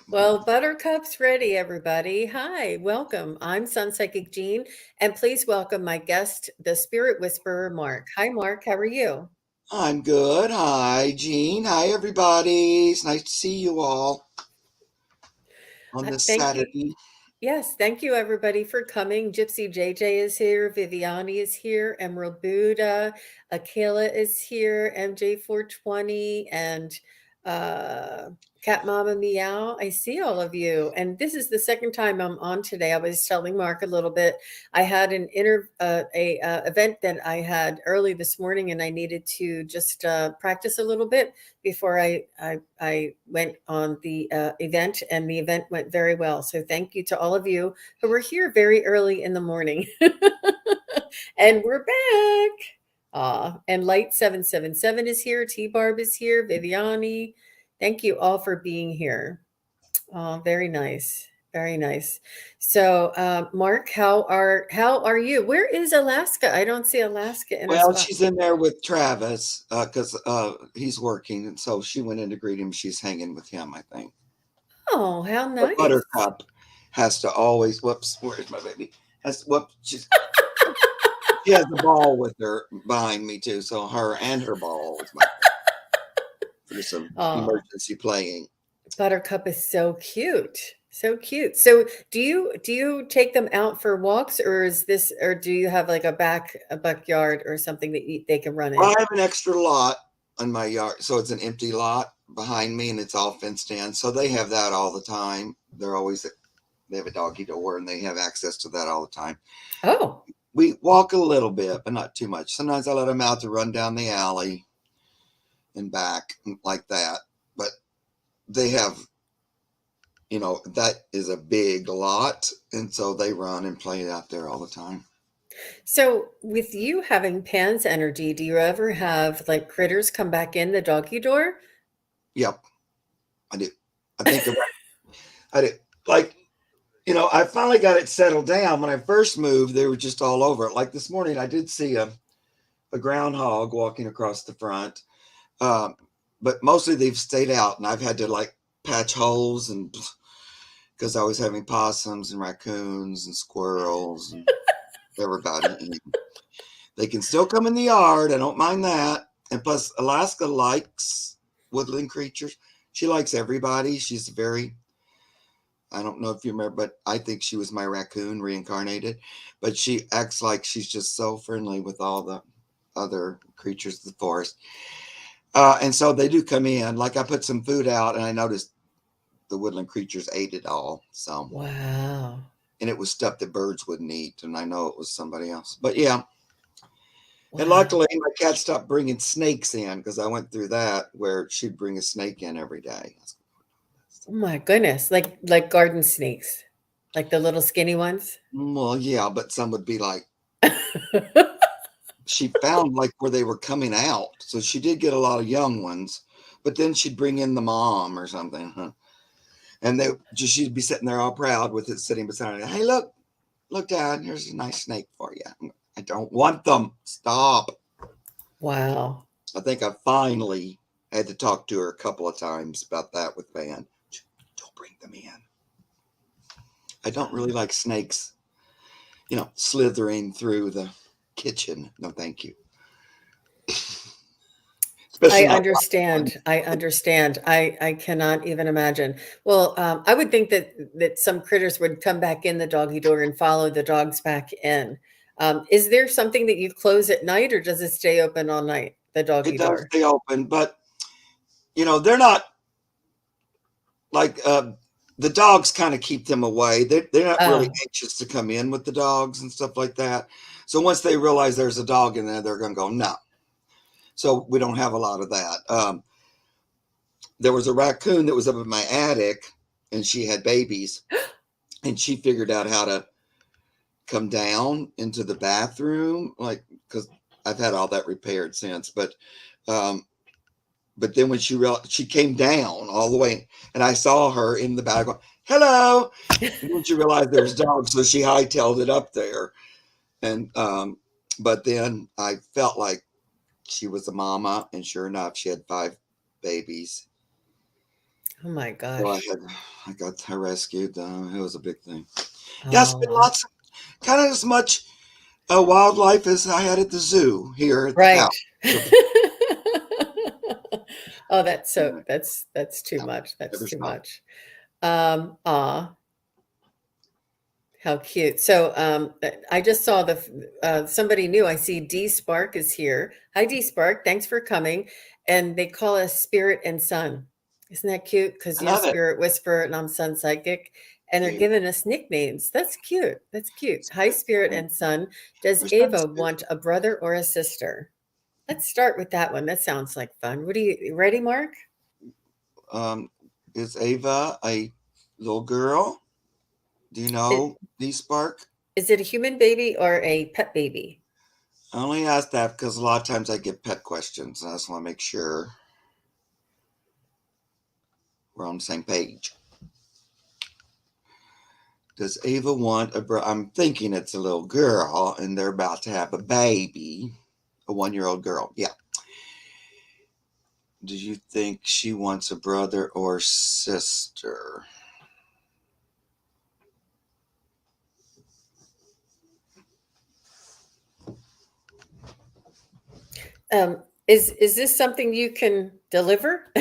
Well, Buttercup's ready, everybody. Hi, welcome. I'm Sun Psychic Jean, and please welcome my guest, the Spirit Whisperer, Mark. Hi, Mark. How are you? I'm good. Hi, Jean. Hi, everybody. It's nice to see you all on this Thank you. Saturday. Yes, thank you, everybody, for coming. Gypsy JJ is here. Viviani is here. Emerald Buddha. Akela is here. MJ420 and uh, Cat Mama Meow. I see all of you. And this is the second time I'm on today. I was telling Mark a little bit. I had a event that I had early this morning, and I needed to just practice a little bit before I went on the event, and the event went very well. So thank you to all of you who were here very early in the morning. And we're back. And Light 777 is here. T Barb is here. Viviani. Thank you all for being here. Oh, very nice. Very nice. So, Mark, how are you? Where is Alaska? I don't see Alaska in our Well, spot. she's in there with Travis because he's working, and so she went in to greet him. She's hanging with him, I think. Oh, how But nice. Buttercup has to always. Whoops, where's my baby? Has whoops. She has the ball with her behind me too, so her and her ball is my for some Oh, emergency playing. Buttercup is so cute. So cute. So do you take them out for walks, or is this, or do you have like a backyard or something that they can run Well, in? I have an extra lot on my yard, so it's an empty lot behind me, and it's all fenced in. So they have that all the time. They have a doggy door, and they have access to that all the time. Oh, We walk a little bit, but not too much. Sometimes I let them out to run down the alley and back like that. But they have, that is a big lot, and so they run and play out there all the time. so with you having Pan's energy, do you ever have like critters come back in the doggy door? Yep, I do. I think you're right. I do. Like I finally got it settled down. When I first moved, they were just all over it. Like this morning, I did see a groundhog walking across the front, um, but mostly they've stayed out, and I've had to like patch holes and because I was having possums and raccoons and squirrels and everybody. And they can still come in the yard. I don't mind that. And plus, Alaska likes woodland creatures. She likes everybody. She's very I don't know if you remember, but I think she was my raccoon reincarnated. But she acts like she's just so friendly with all the other creatures of the forest. And so they do come in. Like I put some food out and I noticed the woodland creatures ate it all. So, Wow. and it was stuff that birds wouldn't eat. And I know it was somebody else. But yeah. And Wow. luckily, my cat stopped bringing snakes in because I went through that where she'd bring a snake in every day. Oh my goodness. Like garden snakes. Like the little skinny ones. Well, yeah, but some would be like, she found like where they were coming out. So she did get a lot of young ones, but then she'd bring in the mom or something. Huh? And she'd be sitting there all proud with it sitting beside her. Hey, look, Dad, here's a nice snake for you. I don't want them. Stop. Wow. I think I finally had to talk to her a couple of times about that with Van. Don't bring them in. I don't really like snakes, slithering through the kitchen. No, thank you. I Especially not one. understand. I understand. I cannot even imagine. Well, I would think that some critters would come back in the doggy door and follow the dogs back in. Is there something that you close at night, or does it stay open all night, the It doggy does door? stay open, but they're not like the dogs kind of keep them away. They're not really Oh, anxious to come in with the dogs and stuff like that. So once they realize there's a dog in there, they're going to go no. So we don't have a lot of that. There was a raccoon that was up in my attic, and she had babies, and she figured out how to come down into the bathroom, like because I've had all that repaired since, um, but then when she came down all the way, and I saw her in the back going, "Hello," and then she realized there was dogs, so she hightailed it up there. And but then I felt like she was a mama, and sure enough, she had 5 babies. Oh my So gosh. I got rescued. It was a big thing. Yeah, it's been Oh, lots, kind of as much wildlife as I had at the zoo here at the right. house. So, Oh, that's so yeah, that's too much. That's never too stop. much. Aw, how cute. So, I just saw somebody new. I see D Spark is here. Hi, D Spark. Thanks for coming. And they call us Spirit and Sun. Isn't that cute? Because I you're love it. Spirit Whisperer and I'm Sun Psychic. And they're Yeah, giving us nicknames. That's cute. That's cute. Hi, Spirit and Sun. Does we're starting Ava to- want a brother or a sister? Let's start with that one. That sounds like fun. What are you ready, Mark? Um, is Ava a little girl? Do you It, know the Spark? is it a human baby or a pet baby? I only ask that because a lot of times I get pet questions. And I just want to make sure we're on the same page. Does Ava want a bro? I'm thinking it's a little girl and they're about to have a baby, a 1-year-old girl. Yeah. Do you think she wants a brother or sister? Is this something you can deliver?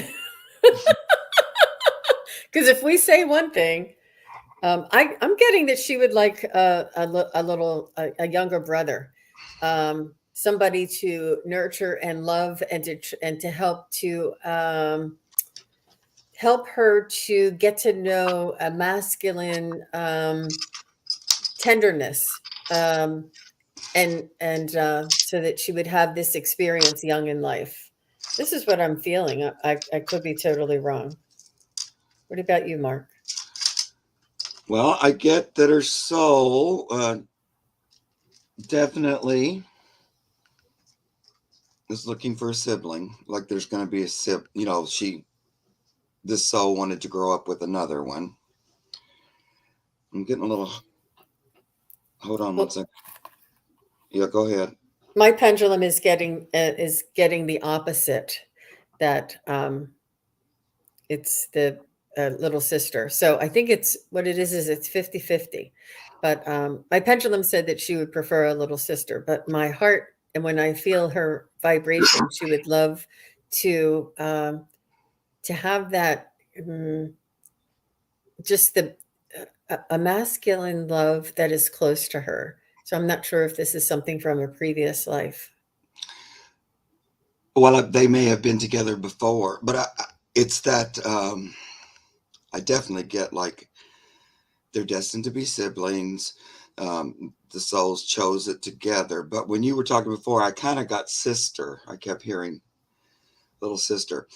Because if we say one thing, I'm getting that she would like a younger brother, somebody to nurture and love and to help her to get to know a masculine tenderness, and so that she would have this experience young in life. This is what I'm feeling. I could be totally wrong. What about you, Mark? Well, I get that her soul definitely is looking for a sibling. Like there's going to be a this soul wanted to grow up with another one. I'm getting a little, hold on one Well, second. Yeah, go ahead. my pendulum is getting the opposite. That it's the little sister. So I think it's what it is it's 50-50. But my pendulum said that she would prefer a little sister, but my heart, and when I feel her vibration, she would love to to have that, just a masculine love that is close to her. So I'm not sure if this is something from a previous life. Well, they may have been together before, but it's that I definitely get like they're destined to be siblings. The souls chose it together. But when you were talking before, I kind of got sister. I kept hearing little sister.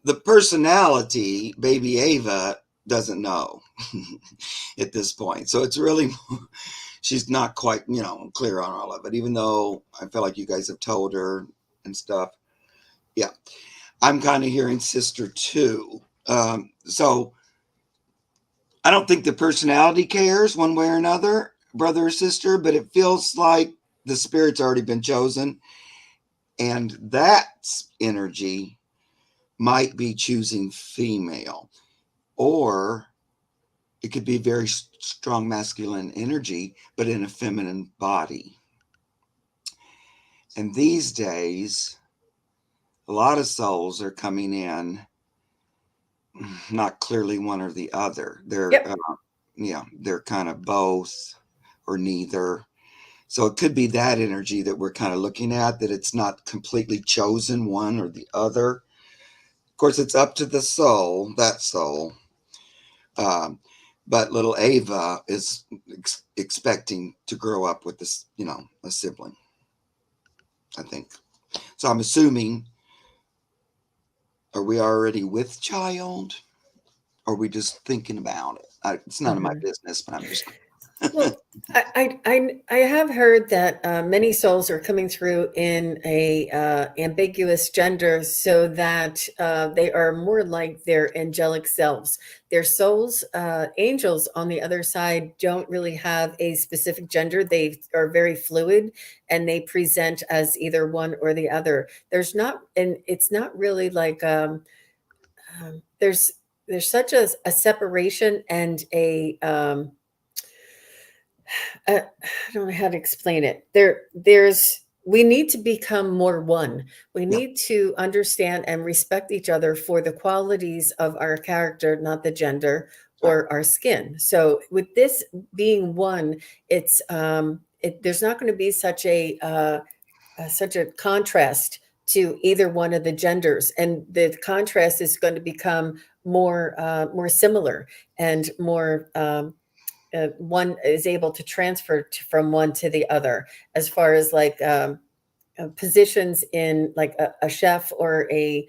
The personality, baby Ava, doesn't know at this point. So it's really, she's not quite, clear on all of it, even though I feel like you guys have told her and stuff. Yeah. I'm kind of hearing sister too. So I don't think the personality cares one way or another, brother or sister, but it feels like the spirit's already been chosen. And that energy might be choosing female, or it could be very strong masculine energy, but in a feminine body. And these days, a lot of souls are coming in, not clearly one or the other. Yep. They're kind of both or neither. So it could be that energy that we're kind of looking at, that it's not completely chosen one or the other. Of course, it's up to the soul, that soul. Um, but little Ava is expecting to grow up with this, a sibling, I think. So I'm assuming, are we already with child? Or are we just thinking about it? It's none of my Mhm. business, but I'm just. Well, I have heard that many souls are coming through in a ambiguous gender, so that they are more like their angelic selves. Their souls, angels on the other side, don't really have a specific gender. They are very fluid, and they present as either one or the other. There's not, and it's not really like there's a separation and I don't know how to explain it. We need to become more one. We Yeah. need to understand and respect each other for the qualities of our character, not the gender Right. or our skin. So with this being one, there's not going to be such a contrast to either one of the genders, and the contrast is going to become more similar and more one is able to transfer from one to the other as far as like positions in like a chef or a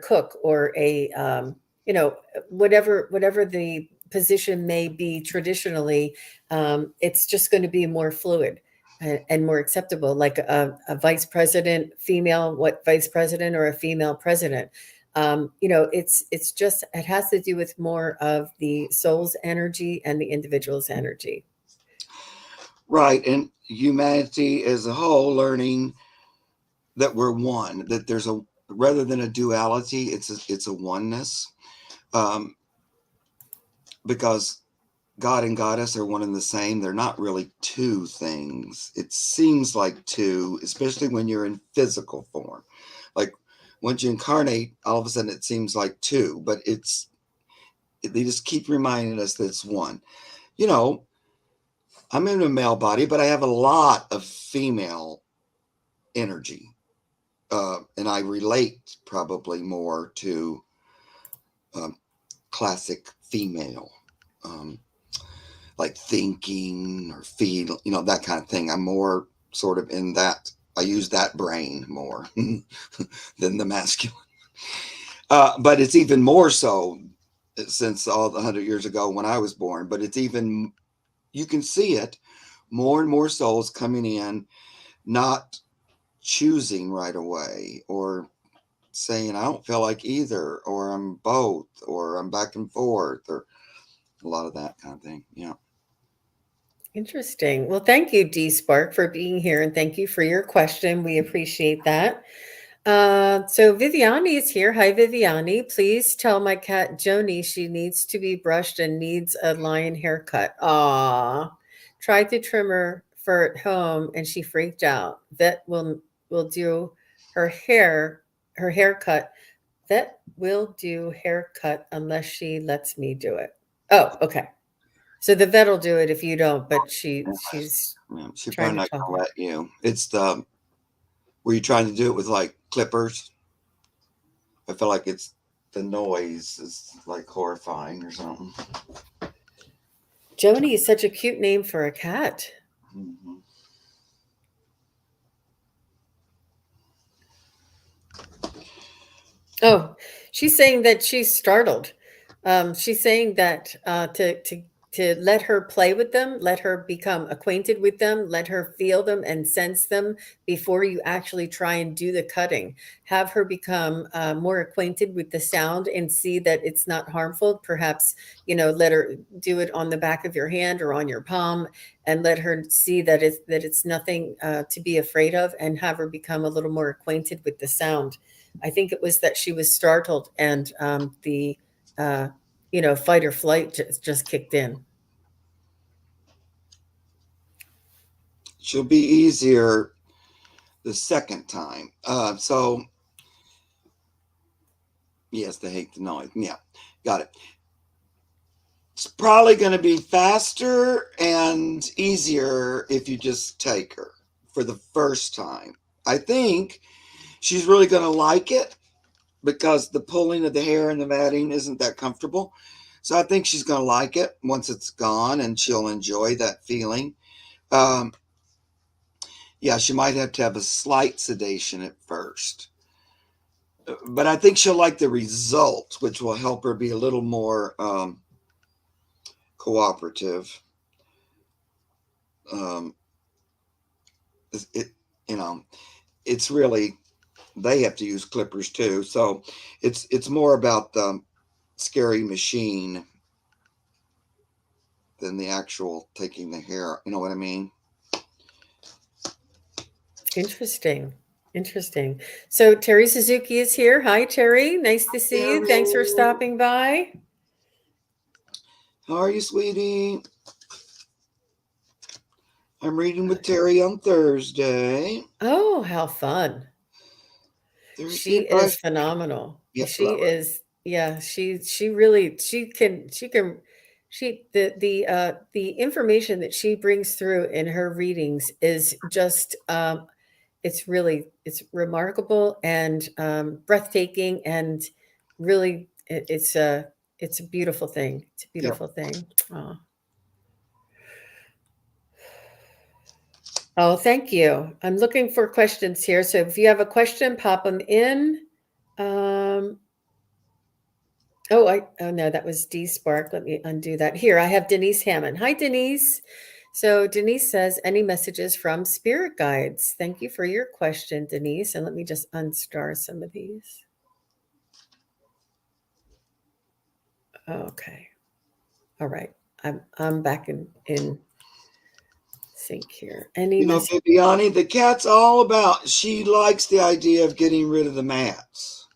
cook or a whatever the position may be traditionally. It's just going to be more fluid and more acceptable, like a vice president female, what vice president, or a female president. It's just, it has to do with more of the soul's energy and the individual's energy. Right. And humanity as a whole learning that we're one, that there's a, rather than a duality, it's a oneness. Um, because God and Goddess are one and the same. They're not really two things. It seems like two, especially when you're in physical form. Like once you incarnate, all of a sudden it seems like two, but they just keep reminding us that it's one. You know, I'm in a male body, but I have a lot of female energy. And I relate probably more to um, classic female. Um, like thinking or feel, that kind of thing. I'm more sort of in that. I use that brain more than the masculine. But it's even more so since all the 100 years ago when I was born. But it's even, you can see it, more and more souls coming in, not choosing right away or saying, I don't feel like either, or I'm both, or I'm back and forth, or a lot of that kind of thing. Yeah. Interesting. Well, thank you, D Spark, for being here, and thank you for your question. We appreciate that. So Viviani is here. Hi, Viviani. Please tell my cat Joanie she needs to be brushed and needs a lion haircut. Aw. Tried to trim her fur at home and she freaked out. Vet will do her her haircut. Vet will do haircut unless she lets me do it. Oh, okay. So the vet will do it if you don't, but she's Yeah, she's trying probably to not talk. gonna let you. It's the Were you trying to do it with like clippers? I feel like it's the noise is like horrifying or something. Joanie is such a cute name for a cat. Mm-hmm. Oh, she's saying that she's startled. She's saying that to let her play with them, let her become acquainted with them, let her feel them and sense them before you actually try and do the cutting. Have her become more acquainted with the sound and see that it's not harmful. Perhaps, let her do it on the back of your hand or on your palm, and let her see that it's nothing to be afraid of, and have her become a little more acquainted with the sound. I think it was that she was startled, and the uh, fight or flight just kicked in. She'll be easier the second time. So yes, they hate the noise. Yeah, got it. It's probably going to be faster and easier if you just take her for the first time. I think she's really going to like it because the pulling of the hair and the matting isn't that comfortable. So I think she's going to like it once it's gone and she'll enjoy that feeling. Um, yeah, she might have to have a slight sedation at first, but I think she'll like the result, which will help her be a little more cooperative. Um, it, you know, it's really, they have to use clippers too. So it's more about the scary machine than the actual taking the hair. You know what I mean? Interesting. Interesting. So Terry Suzuki is here. Hi, Terry. Nice to see you. Thanks for stopping by. How are you, sweetie? I'm reading with Terry on Thursday. Oh, how fun. Thursday She at 5. is phenomenal. Yep, She love her. is, yeah, she really the information that she brings through in her readings is just it's remarkable and breathtaking and really it's a beautiful thing. It's a Yep. beautiful thing. Oh. Oh, thank you. I'm looking for questions here. So if you have a question, pop them in. Um, oh no, that was D Spark. Let me undo that. Here, I have Denise Hammond. Hi, Denise. So Denise says, any messages from spirit guides? Thank you for your question, Denise. And let me just unstar some of these. Okay. All right. I'm back in sync here. Any You know, message? Viviani, the cat's all about, she likes the idea of getting rid of the mats.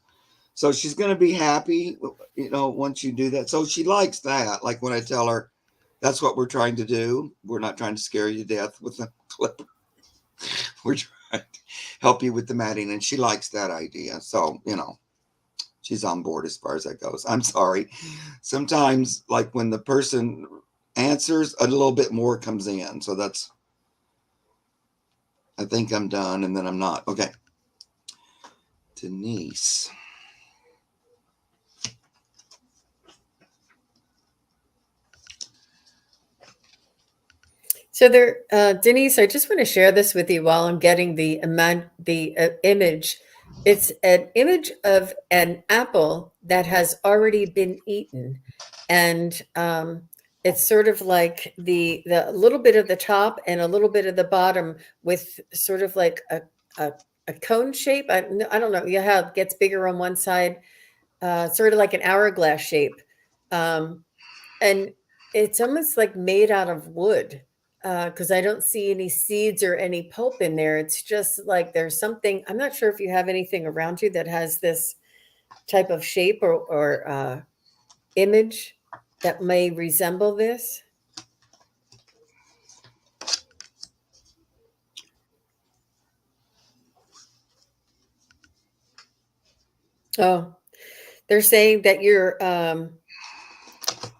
So she's going to be happy, you know, once you do that. So she likes that. Like when I tell her, that's what we're trying to do. We're not trying to scare you to death with the clip. We're trying to help you with the matting. And she likes that idea. So, you know, she's on board as far as that goes. I'm sorry. Sometimes, like when the person answers, a little bit more comes in. So that's, I think I'm done and then I'm not. Okay. Denise. So there, Denise, I just want to share this with you while I'm getting the image. It's an image of an apple that has already been eaten, and it's sort of like the little bit of the top and a little bit of the bottom with sort of like a, a cone shape. I don't know. You have it gets bigger on one side, sort of like an hourglass shape. Um, and it's almost like made out of wood, because I don't see any seeds or any pulp in there. It's just like there's something. I'm not sure if you have anything around you that has this type of shape or image that may resemble this. Oh, they're saying that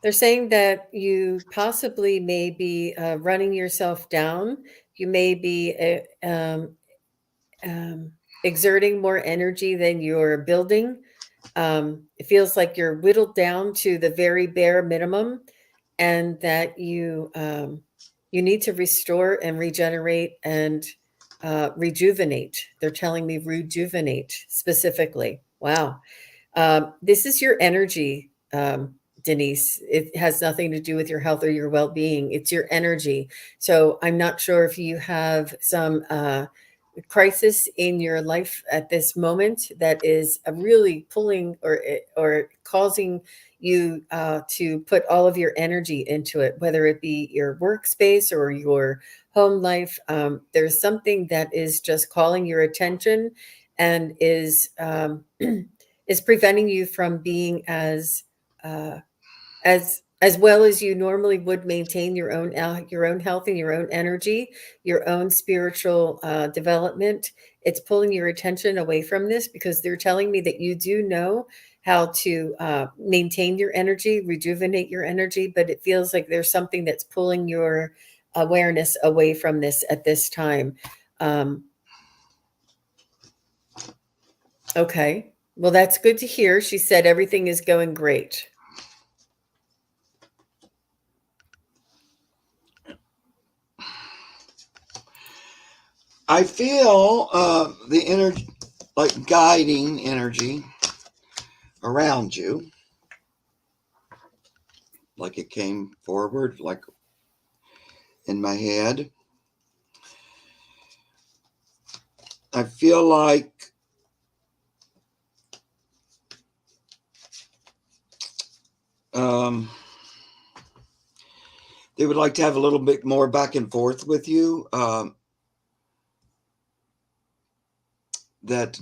they're saying that you possibly may be running yourself down. You may be um, exerting more energy than you're building. It feels like you're whittled down to the very bare minimum, and that you need to restore and regenerate and rejuvenate. They're telling me rejuvenate specifically. Wow. This is your energy, Denise. It has nothing to do with your health or your well being. It's your energy. So I'm not sure if you have some crisis in your life at this moment that is really pulling or causing you to put all of your energy into it, whether it be your workspace or your home life. There's something that is just calling your attention and is is preventing you from being uh, as well as you normally would maintain your own health and your own energy, your own spiritual development. It's pulling your attention away from this because they're telling me that you do know how to maintain your energy, rejuvenate your energy, but it feels like there's something that's pulling your awareness away from this at this time. Um, okay. Well, that's good to hear. She said everything is going great. I feel the energy, like guiding energy around you, like it came forward, like in my head. I feel like um, they would like to have a little bit more back and forth with you. That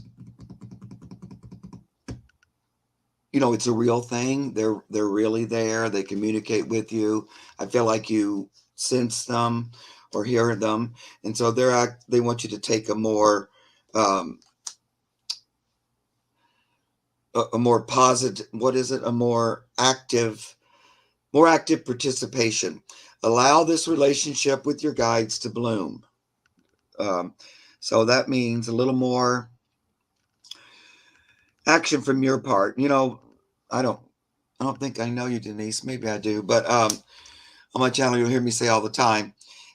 it's a real thing. They're really there. They communicate with you. I feel like you sense them or hear them, and so they want you to take a more um, a more positive. What is it? A more active participation. Allow this relationship with your guides to bloom. Um, so that means a little more action from your part. I don't I don't think I know you, Denise. Maybe I do, but on my channel you'll hear me say all the time,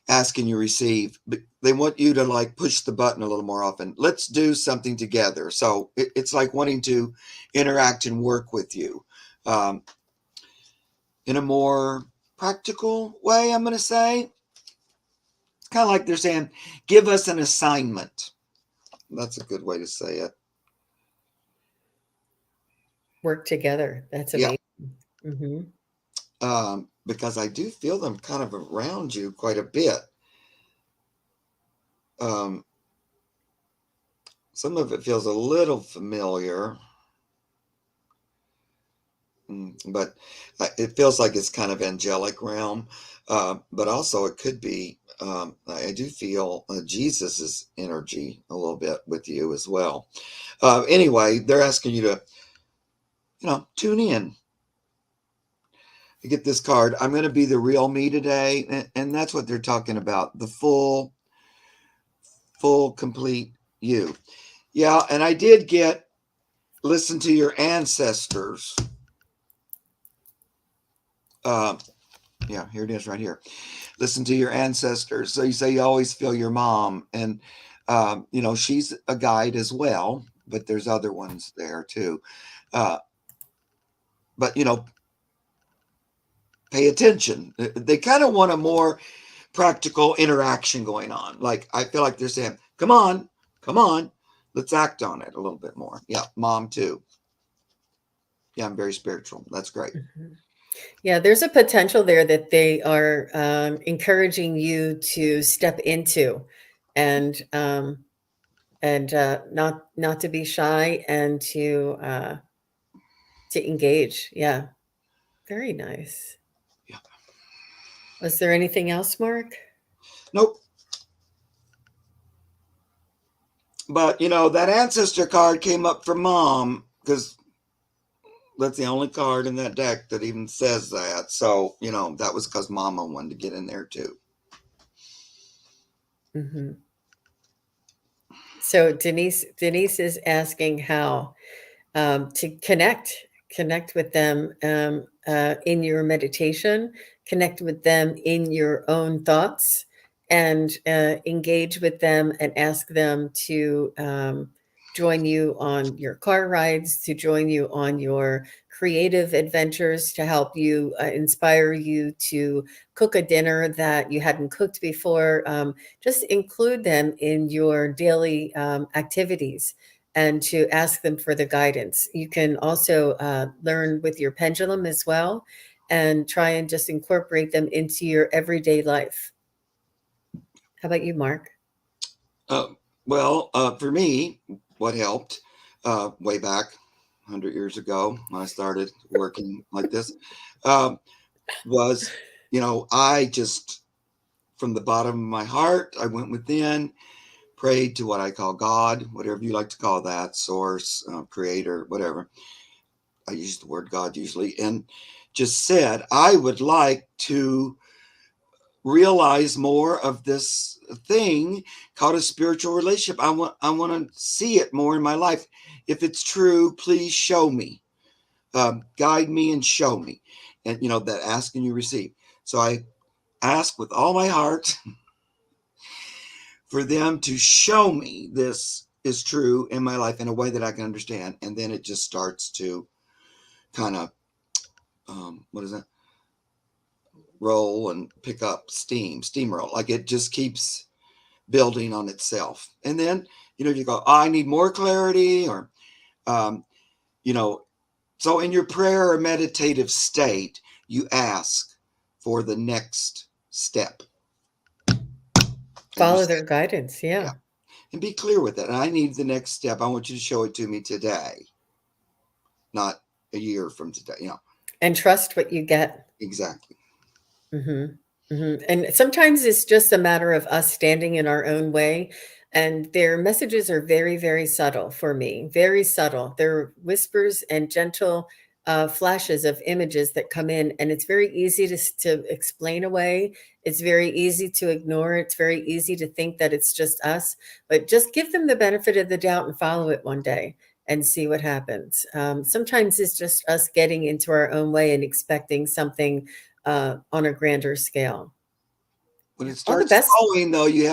ask and you receive. But they want you to like push the button a little more often. Let's do something together. So it's like wanting to interact and work with you um, in a more practical way, I'm going to say. It's kind of like they're saying, give us an assignment. That's a good way to say it. Work together. That's Yeah. amazing. Hmm. Because I do feel them kind of around you quite a bit. Um, some of it feels a little familiar, but it feels like it's kind of angelic realm. But also it could be, I do feel Jesus's energy a little bit with you as well. Anyway, they're asking you to, tune in. You get this card. I'm going to be the real me today. And that's what they're talking about. The full, complete you. Yeah. And I did listen to your ancestors. Yeah, here it is right here. Listen to your ancestors. So you say you always feel your mom, and she's a guide as well, but there's other ones there too. But pay attention. They kind of want a more practical interaction going on. Like I feel like they're saying, "Come on, let's act on it a little bit more." Yeah, mom too. Yeah, I'm very spiritual. That's great. Hmm. Yeah, there's a potential there that they are encouraging you to step into, and not to be shy, and to engage. Yeah, very nice. Yeah. Was there anything else, Mark? Nope. But that ancestor card came up for mom because that's the only card in that deck that even says that. So, that was because Mama wanted to get in there too. Hmm. So Denise is asking how to connect with them in your meditation, connect with them in your own thoughts, and engage with them and ask them to join you on your car rides, to join you on your creative adventures, to help you inspire you to cook a dinner that you hadn't cooked before. Just include them in your daily activities, and to ask them for the guidance. You can also learn with your pendulum as well, and try and just incorporate them into your everyday life. How about you, Mark? Uh, for me, what helped way back 100 years ago when I started working like this um, was, I just, from the bottom of my heart, I went within, prayed to what I call God, whatever you like to call that, source, creator, whatever. I use the word God usually, and just said, I would like to realize more of this thing called a spiritual relationship. I want to see it more in my life. If it's true, please show me, guide me and show me. And that ask and you receive. So I ask with all my heart for them to show me this is true in my life in a way that I can understand. And then it just starts to kind of, what is that? Roll and pick up steamroll. Like it just keeps building on itself. And then, you go, oh, I need more clarity, or, um, you know, so in your prayer or meditative state, you ask for the next step. And you, Follow their guidance. yeah, Yeah. and be clear with it. And I need the next step. I want you to show it to me today, not a year from today, And trust what you get. exactly. And sometimes it's just a matter of us standing in our own way. And their messages are very, very subtle for me, very subtle. They're whispers and gentle flashes of images that come in. And it's very easy to explain away. It's very easy to ignore. It's very easy to think that it's just us. But just give them the benefit of the doubt and follow it one day and see what happens. Sometimes it's just us getting into our own way and expecting something on a grander scale. When Yeah. it All the starts best. flowing, though, you'll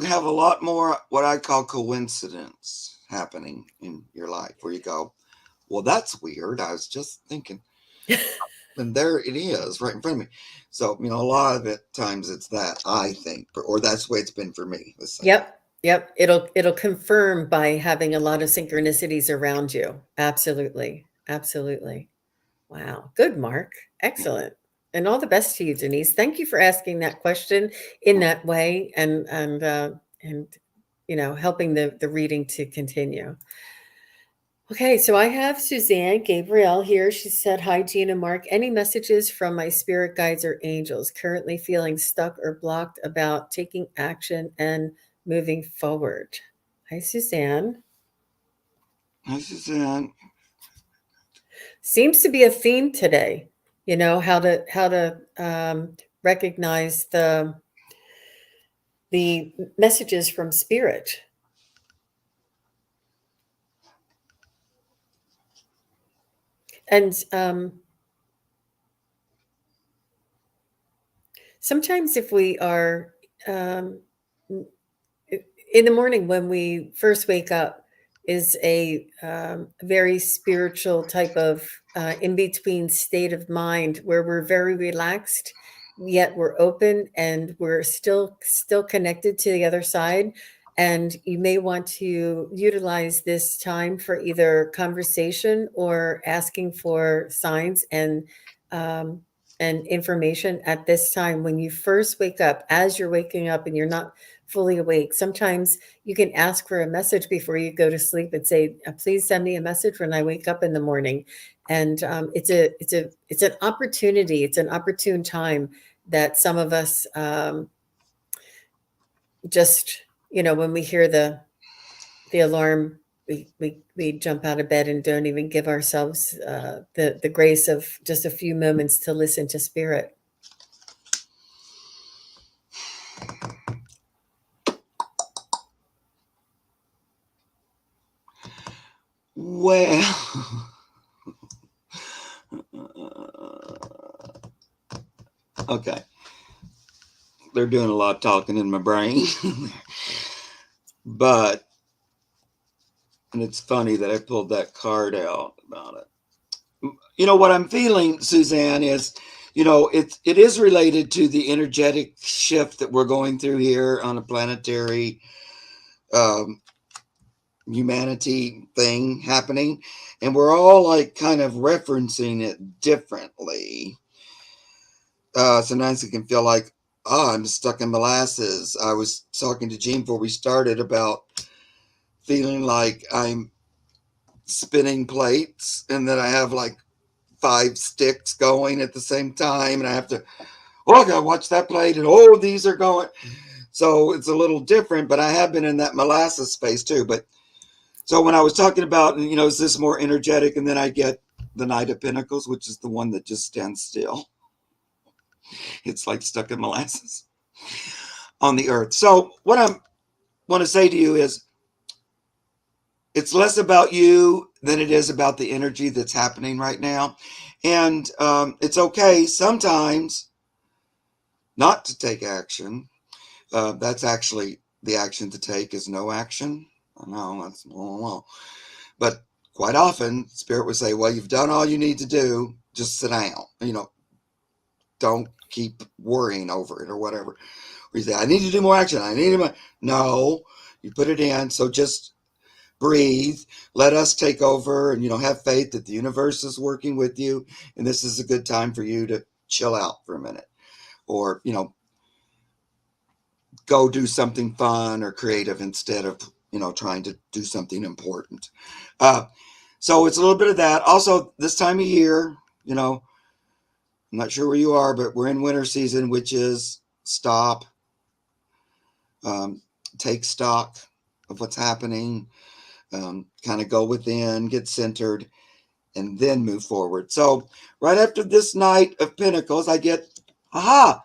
have a lot more what I call coincidence happening in your life, where you go, well, that's weird. I was just thinking, and there it is, right in front of me. So, a lot of it times it's that, I think, or that's the way it's been for me. Let's say that. Yep. Yep. It'll confirm by having a lot of synchronicities around you. Absolutely. Absolutely. Wow. Good, Mark. Yeah. Excellent. And all the best to you, Denise. Thank you for asking that question in that way and helping the reading to continue. Okay, so I have Suzanne Gabrielle here. She said, "Hi, Jean and Mark. Any messages from my spirit guides or angels currently feeling stuck or blocked about taking action and moving forward?" Hi, Suzanne. This is it. Seems to be a theme today. How to recognize the messages from spirit. And sometimes if we are um, in the morning when we first wake up is a very spiritual type of in-between state of mind where we're very relaxed, yet we're open and we're still connected to the other side. And you may want to utilize this time for either conversation or asking for signs um, and information at this time when you first wake up. As you're waking up and you're not fully awake, sometimes you can ask for a message before you go to sleep and say, "Please send me a message when I wake up in the morning." And it's an opportunity. It's an opportune time that some of us just when we hear the alarm, we jump out of bed and don't even give ourselves the grace of just a few moments to listen to spirit. Well, okay. They're doing a lot of talking in my brain. But, and it's funny that I pulled that card out about it. What I'm feeling, Suzanne, is, it is related to the energetic shift that we're going through here on a planetary um, humanity thing happening. And we're all like kind of referencing it differently. Sometimes it can feel like, oh, I'm stuck in molasses. I was talking to Jean before we started about feeling like I'm spinning plates and that I have like 5 sticks going at the same time, and I have to, oh, I gotta watch that plate, and oh, these are going. So it's a little different, but I have been in that molasses space too. But so when I was talking about, is this more energetic? And then I get the Knight of Pentacles, which is the one that just stands still. It's like stuck in molasses on the earth. So what I want to say to you is, it's less about you than it is about the energy that's happening right now. And it's okay sometimes not to take action. That's actually the action to take is no action. I know that's well. But quite often, Spirit would say, well, you've done all you need to do. Just sit down. Don't keep worrying over it or whatever. Or you say, I need to do more action. I need to. No, you put it in. So just breathe, let us take over, and have faith that the universe is working with you, and this is a good time for you to chill out for a minute, or go do something fun or creative instead of trying to do something important. uh, So it's a little bit of that. Also, this time of year, you know, I'm not sure where you are, but we're in winter season, which is stop, um, take stock of what's happening, kind of go within, get centered, and then move forward. So right after this Knight of Pentacles, I get, aha,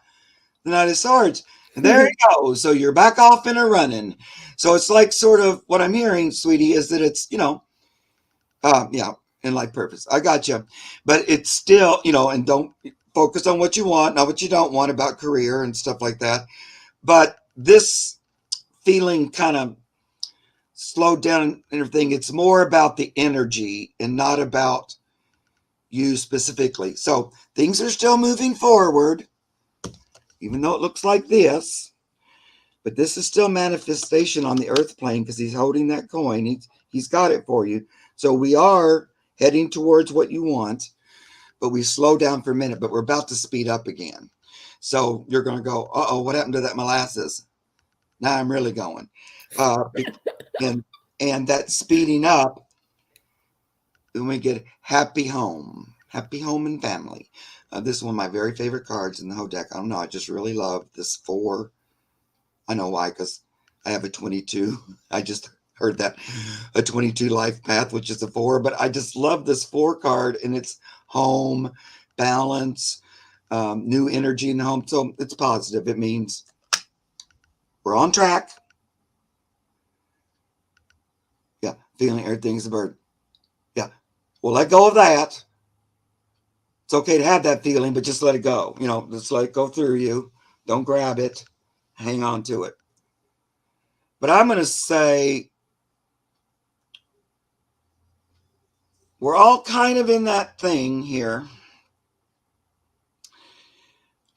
the Knight of Swords. And there you go. So you're back off and a running. So it's like sort of what I'm hearing, sweetie, is that it's, yeah, in life purpose. I got you. But it's still, and don't focus on what you want, not what you don't want about career and stuff like that. But this feeling kind of slowed down and everything. It's more about the energy and not about you specifically. So things are still moving forward, even though it looks like this. But this is still manifestation on the earth plane because he's holding that coin. He's got it for you. So we are heading towards what you want, but we slow down for a minute, but we're about to speed up again. So you're going to go, uh-oh, what happened to that molasses? Now I'm really going. And and that speeding up, then we get happy home and family. This is one of my very favorite cards in the whole deck. I don't know. I just really love this 4. I know why, because I have a 22. I just heard that a 22 life path, which is a 4. But I just love this 4 card, and it's home, balance, new energy in the home. So it's positive. It means we're on track. Yeah, feeling everything's a bird. Yeah, we'll let go of that. It's okay to have that feeling, but just let it go. Just let it go through you. Don't grab it. Hang on to it. But I'm going to say we're all kind of in that thing here.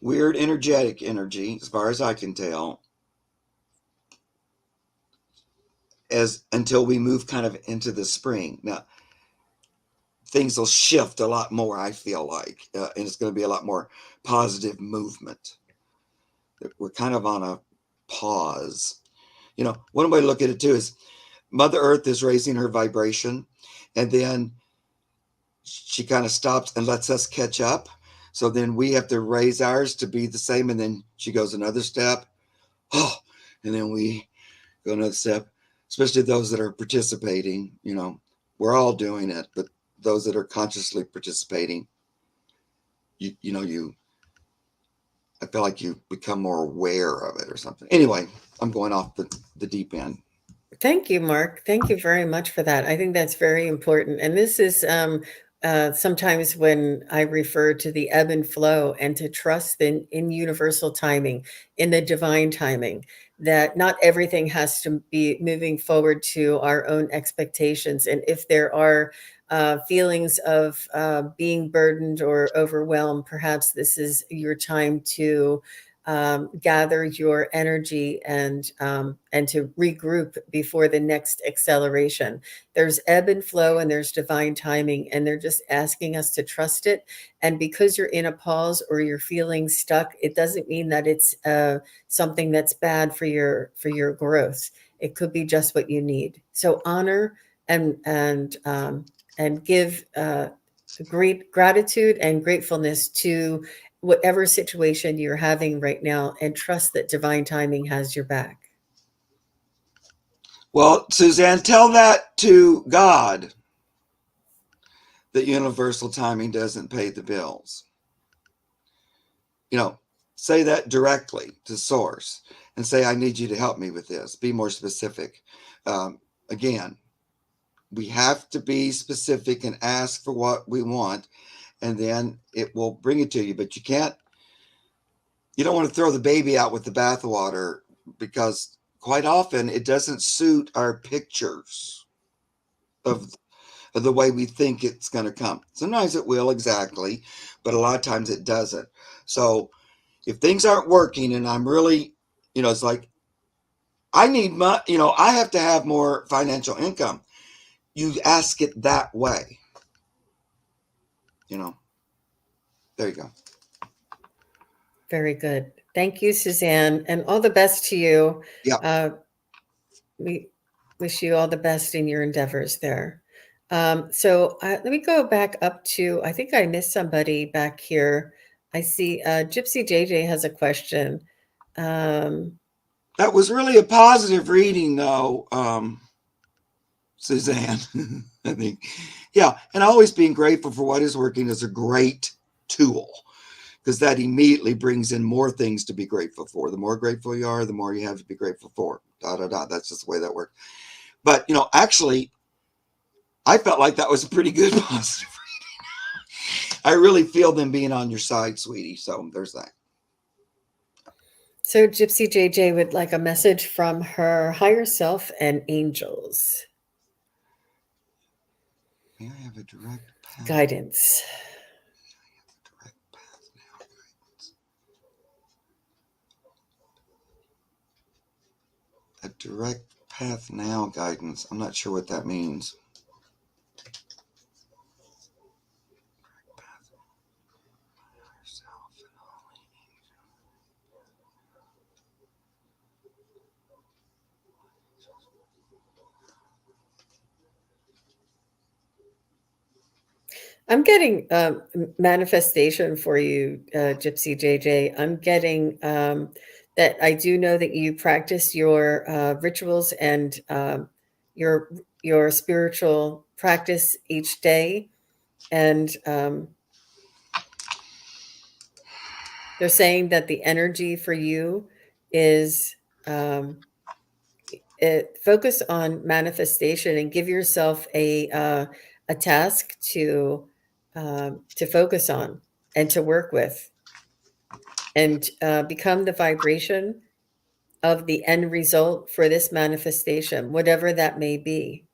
Weird energetic energy, as far as I can tell, as until we move kind of into the spring. Now, things will shift a lot more, I feel like, and it's going to be a lot more positive movement. We're kind of on a pause. One way to look at it too is Mother Earth is raising her vibration, and then she kind of stops and lets us catch up. So then we have to raise ours to be the same, and then she goes another step. Oh, and then we go another step, especially those that are participating. We're all doing it, but those that are consciously participating, you I feel like you become more aware of it or something. Anyway, I'm going off the deep end. Thank you, Mark. Thank you very much for that. I think that's very important. And this is sometimes when I refer to the ebb and flow and to trust in universal timing, in the divine timing, that not everything has to be moving forward to our own expectations. And if there are feelings of being burdened or overwhelmed, perhaps this is your time to gather your energy and to regroup before the next acceleration. There's ebb and flow and there's divine timing, and they're just asking us to trust it. And because you're in a pause or you're feeling stuck, it doesn't mean that it's something that's bad for your growth. It could be just what you need. So honor and give great gratitude and gratefulness to whatever situation you're having right now, and trust that divine timing has your back. Well, Suzanne, tell that to God that universal timing doesn't pay the bills. Say that directly to source and say, I need you to help me with this. Be more specific. Again, we have to be specific and ask for what we want, and then it will bring it to you. But you don't want to throw the baby out with the bathwater, because quite often it doesn't suit our pictures of the way we think it's going to come. Sometimes it will, exactly, but a lot of times it doesn't. So if things aren't working and I'm really, it's like, I need my, I have to have more financial income. You ask it that way. There you go. Very good. Thank you, Suzanne, and all the best to you. Yeah. We wish you all the best in your endeavors there. So let me go back up to, I think I missed somebody back here. I see Gypsy JJ has a question. That was really a positive reading, though, Suzanne. I think, yeah, and always being grateful for what is working is a great tool, because that immediately brings in more things to be grateful for. The more grateful you are, the more you have to be grateful for. Da da da. That's just the way that works. But actually, I felt like that was a pretty good positive reading. I really feel them being on your side, sweetie. So there's that. So Gypsy JJ would like a message from her higher self and angels. May I have a direct path? Guidance. Direct path now. A direct path now guidance. I'm not sure what that means. I'm getting manifestation for you, Gypsy JJ. I'm getting that I do know that you practice your rituals and your your spiritual practice each day, and they're saying that the energy for you is um, focus on manifestation and give yourself a task to focus on and to work with, and become the vibration of the end result for this manifestation, whatever that may be,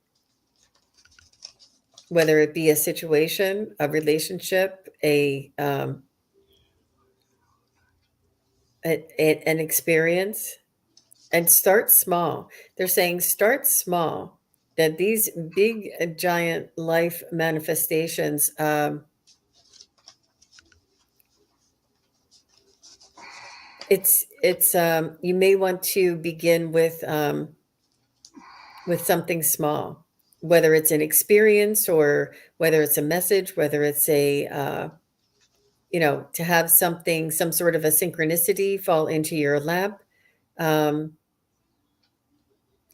whether it be a situation, a relationship, an experience. And start small. They're saying start small. That these big, giant life manifestations, it's you may want to begin with something small, whether it's an experience or whether it's a message, whether it's a to have something, some sort of a synchronicity fall into your lap. Um,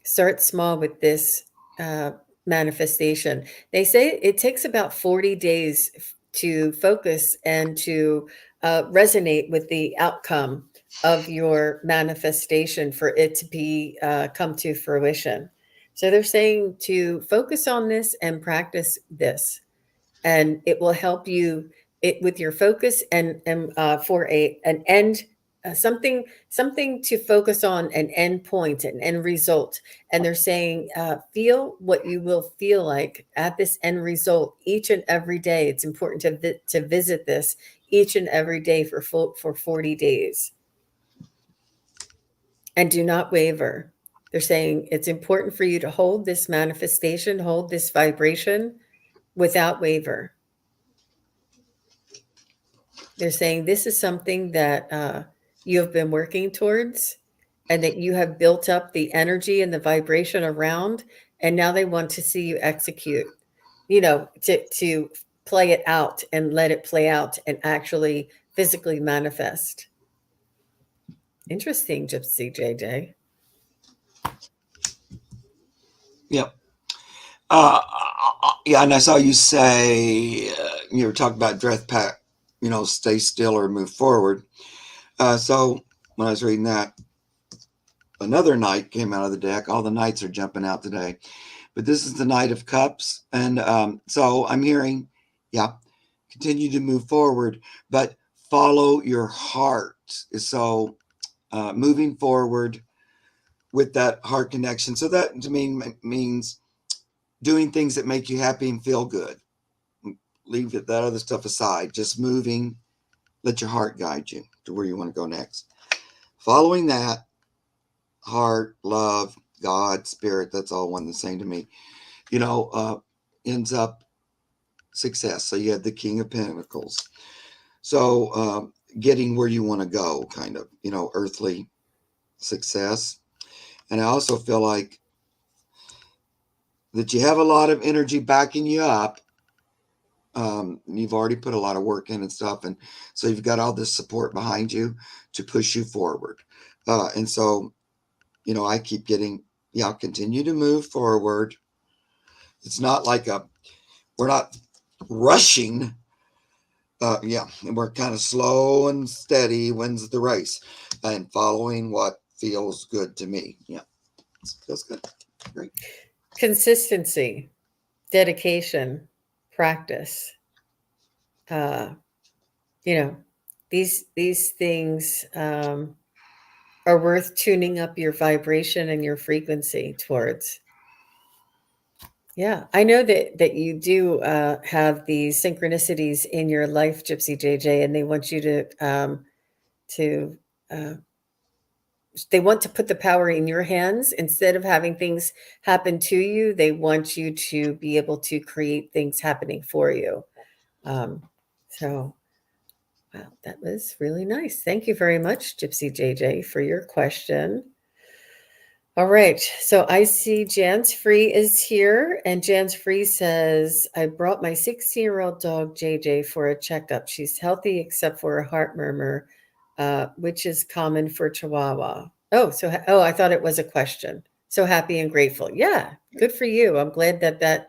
Start small with this uh, manifestation. They say it takes about 40 days to focus and to resonate with the outcome of your manifestation for it to be come to fruition. So they're saying to focus on this and practice this, and it will help you it with your focus and for a an end, something to focus on, an end point, an end result. And they're saying feel what you will feel like at this end result each and every day. It's important to visit this each and every day for 40 days, and do not waver. They're saying it's important for you to hold this manifestation, hold this vibration without waver. They're saying this is something that you have been working towards, and that you have built up the energy and the vibration around, and now they want to see you execute, to play it out and let it play out and actually physically manifest. Interesting, Gypsy JJ. Yep. Yeah, and I saw you say you were talking about direct path, stay still or move forward. So when I was reading that, another knight came out of the deck. All the knights are jumping out today, but this is the Knight of Cups, and so I'm hearing, yeah, continue to move forward, but follow your heart. So moving forward with that heart connection. So that to me means doing things that make you happy and feel good. Leave that other stuff aside. Just moving. Let your heart guide you to where you want to go next. Following that, heart, love, God, spirit, that's all one and the same to me. Ends up success. So you have the King of Pentacles. So getting where you want to go, kind of, earthly success. And I also feel like that you have a lot of energy backing you up. You've already put a lot of work in and stuff, and so you've got all this support behind you to push you forward. And so, I keep getting, continue to move forward. It's not like we're not rushing. And we're kind of slow and steady wins the race, and following what feels good to me. Yeah, feels good. Great. Consistency, dedication, practice. These things are worth tuning up your vibration and your frequency towards. Yeah, I know that you do have these synchronicities in your life, Gypsy JJ, and they want you to uh, they want to put the power in your hands instead of having things happen to you. They want you to be able to create things happening for you. So, wow, that was really nice. Thank you very much, Gypsy JJ, for your question. All right, so I see Jan's Free is here, and Jan's Free says, I brought my 16-year-old dog JJ for a checkup. She's healthy except for a heart murmur, which is common for Chihuahua. Oh, I thought it was a question. So happy and grateful. Yeah, good for you. I'm glad that that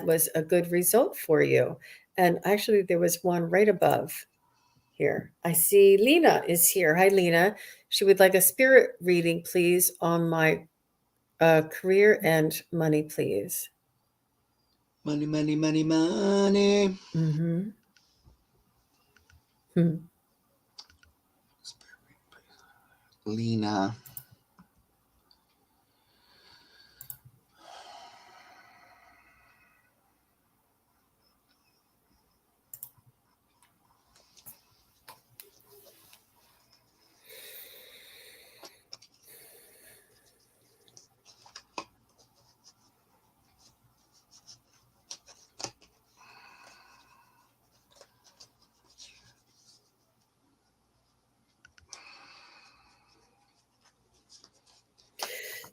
was a good result for you. And actually, there was one right above here. I see Lena is here. Hi, Lena. She would like a spirit reading, please, on my career and money, please. Money, money, money, money. Mm-hmm. Hmm. Lena.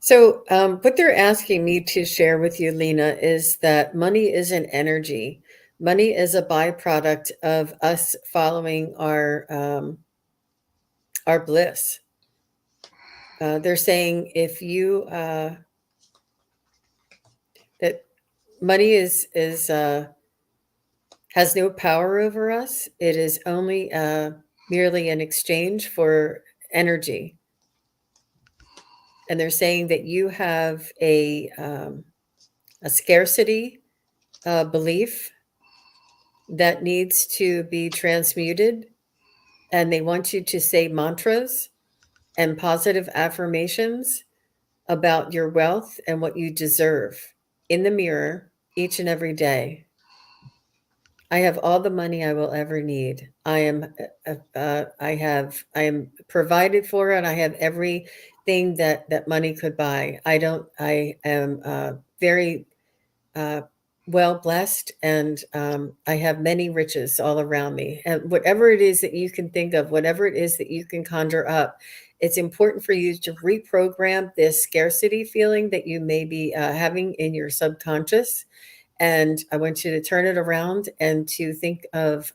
So, what they're asking me to share with you, Lena, is that money is an energy. Money is a byproduct of us following our bliss. They're saying if you that money is has no power over us. It is only merely an exchange for energy. And they're saying that you have a scarcity belief that needs to be transmuted. And they want you to say mantras and positive affirmations about your wealth and what you deserve in the mirror each and every day. I have all the money I will ever need. I am provided for, and I have everything that money could buy. I am very uh, well blessed, and I have many riches all around me. And whatever it is that you can think of, whatever it is that you can conjure up, it's important for you to reprogram this scarcity feeling that you may be having in your subconscious. And I want you to turn it around and to think of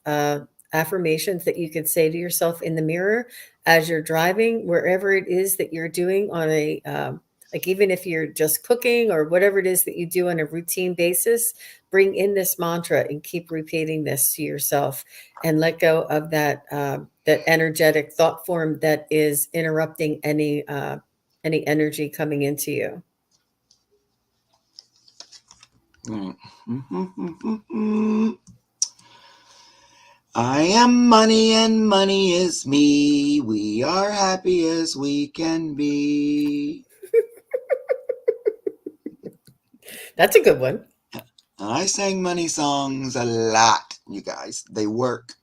affirmations that you could say to yourself in the mirror as you're driving, wherever it is that you're doing on a, like even if you're just cooking or whatever it is that you do on a routine basis, bring in this mantra and keep repeating this to yourself and let go of that energetic thought form that is interrupting any energy coming into you. I am money and money is me. We are happy as we can be. That's a good one. I sang money songs a lot, you guys. They work.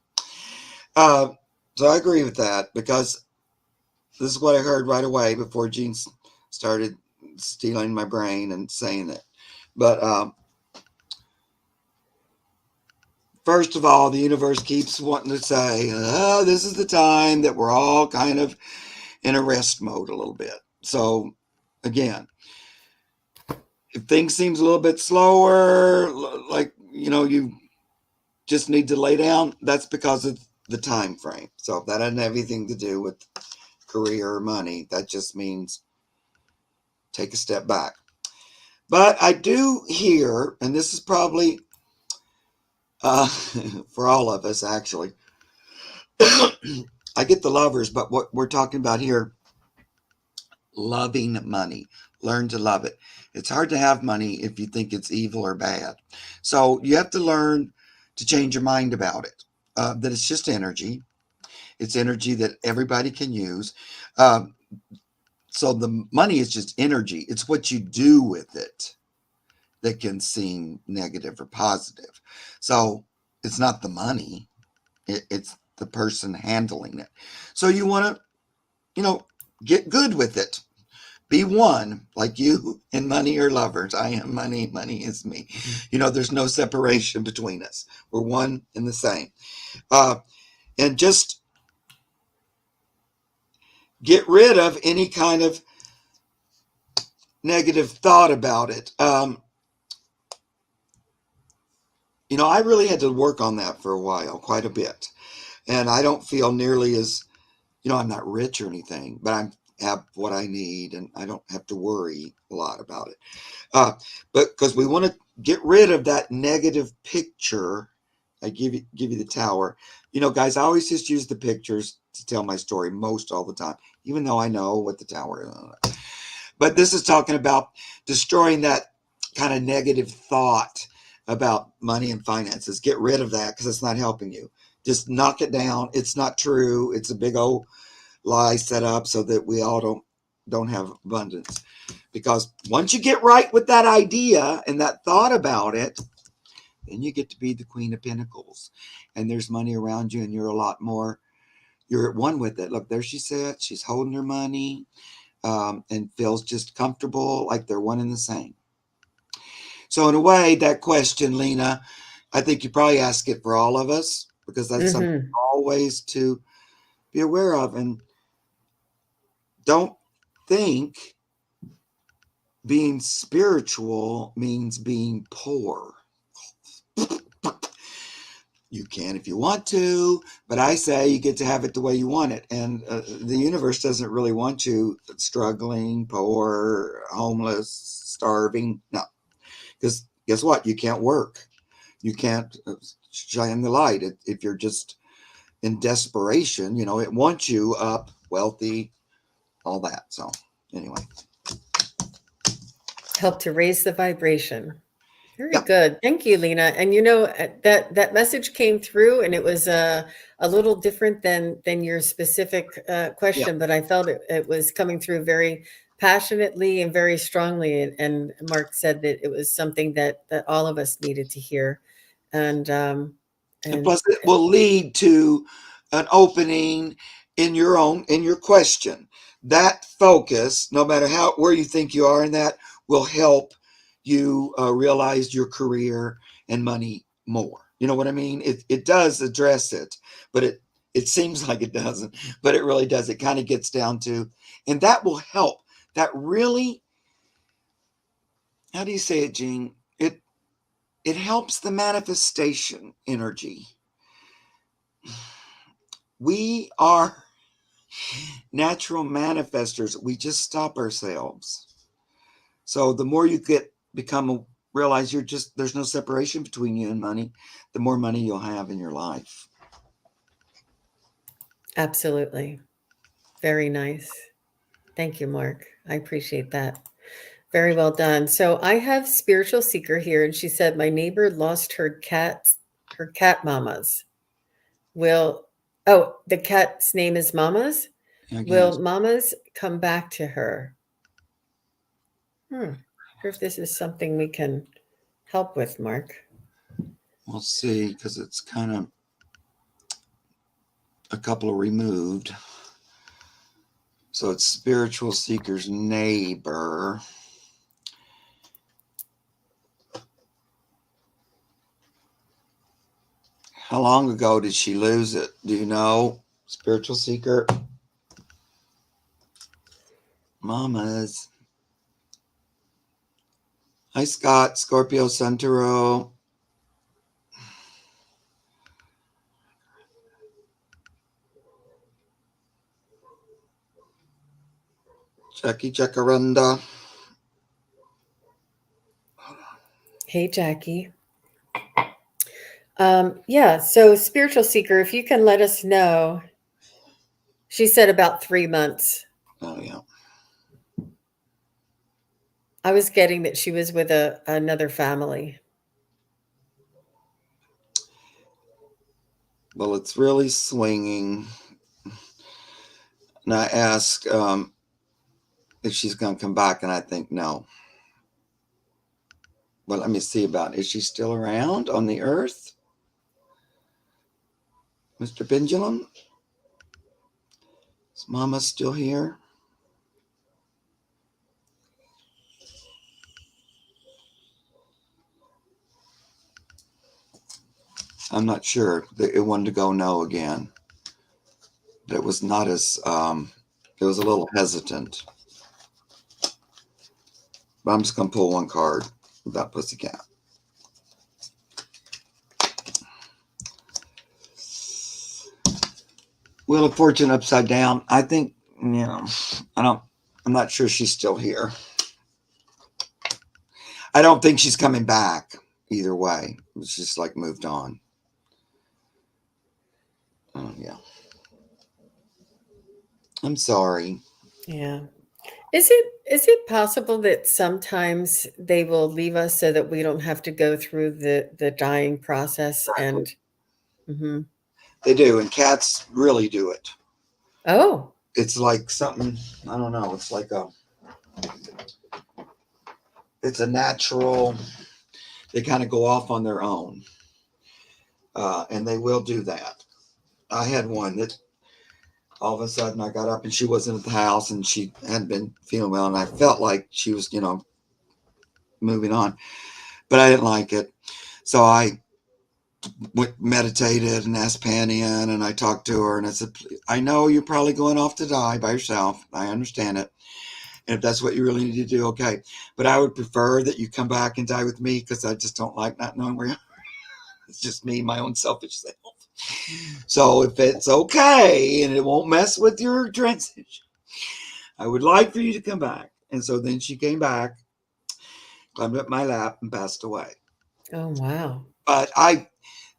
So I agree with that, because this is what I heard right away before Gene started stealing my brain and saying it. But first of all, the universe keeps wanting to say, oh, this is the time that we're all kind of in a rest mode a little bit. So again, if things seems a little bit slower, like, you just need to lay down, that's because of the time frame. So that doesn't have anything to do with career or money. That just means take a step back. But I do hear, and this is probably for all of us actually, I get the lovers, but what we're talking about here, loving money. Learn to love it. It's hard to have money if you think it's evil or bad. So you have to learn to change your mind about it. That it's just energy. It's energy that everybody can use. Um, so the money is just energy. It's what you do with it that can seem negative or positive. So it's not the money. It's the person handling it. So you want to, get good with it. Be one, like you and money are lovers. I am money, money is me. There's no separation between us. We're one and the same. And just get rid of any kind of negative thought about it. I really had to work on that for a while, quite a bit. And I don't feel nearly as, I'm not rich or anything, but I have what I need and I don't have to worry a lot about it. But because we want to get rid of that negative picture. I give you the tower. Guys, I always just use the pictures to tell my story most all the time, even though I know what the tower is. But this is talking about destroying that kind of negative thought about money and finances. Get rid of that because it's not helping you. Just knock it down. It's not true. It's a big old lie set up so that we all don't have abundance. Because once you get right with that idea and that thought about it, then you get to be the Queen of Pentacles. And there's money around you and you're at one with it. Look, there she sits. She's holding her money and feels just comfortable, like they're one and the same. So in a way, that question, Lena, I think you probably ask it for all of us because that's something always to be aware of. And don't think being spiritual means being poor. You can if you want to, but I say you get to have it the way you want it. And the universe doesn't really want you struggling, poor, homeless, starving. No, because guess what? You can't work. You can't shine the light if you're just in desperation. It wants you up, wealthy, all that. So anyway. Help to raise the vibration. Very Yeah. good. Thank you, Lena. And that message came through and it was a little different than your specific Yeah. question, but I felt it was coming through very passionately and very strongly. And Mark said that it was something that all of us needed to hear. And And plus it will lead to an opening in your question. That focus, no matter where you think you are in that, will help you realize your career and money more. You know what I mean? It does address it, but it seems like it doesn't, but it really does. It kind of gets down to, and that will help. That really, how do you say it, Jean? It helps the manifestation energy. We are natural manifestors. We just stop ourselves. So the more you realize there's no separation between you and money, the more money you'll have in your life. absolutely. Very nice. Thank you, Mark. I appreciate that. Very well done. So I have Spiritual Seeker here, and she said, my neighbor lost her cat mamas. The cat's name is Mamas? I Will guess. Mamas come back to her? I wonder if this is something we can help with, Mark. We'll see, because it's kind of a couple of removed. So it's Spiritual Seeker's neighbor. How long ago did she lose it? Do you know, Spiritual Seeker? Mamas. Hi, Scott, Scorpio, Santoro. Jackie Jacaranda. Hey, Jackie. Yeah, so spiritual seeker, if you can let us know, she said about 3 months. Oh, yeah. I was getting that she was with another family. Well, it's really swinging. And I ask if she's going to come back, and I think no. Well, let me see about it. Is she still around on the earth? Mr. Pendulum? Is Mama still here? I'm not sure. It wanted to go no again. But it was not as, it was a little hesitant. But I'm just going to pull one card about Pussycat. Wheel of Fortune upside down. I think, I'm not sure she's still here. I don't think she's coming back either way. It's just like moved on. Oh, yeah. I'm sorry. Yeah. Is it possible that sometimes they will leave us so that we don't have to go through the dying process and mhm. They do, and cats really do it. Oh, It's like something, I don't know. It's a natural. They kind of go off on their own, and they will do that. I had one that all of a sudden I got up and she wasn't at the house and she hadn't been feeling well, and I felt like she was, moving on, but I didn't like it, so I meditated and asked Penny in, and I talked to her and I said, I know you're probably going off to die by yourself. I understand it. And if that's what you really need to do, okay. But I would prefer that you come back and die with me because I just don't like not knowing where you are. It's just me, my own selfish self. So if it's okay and it won't mess with your transition, I would like for you to come back. And so then she came back, climbed up my lap, and passed away. oh wow. But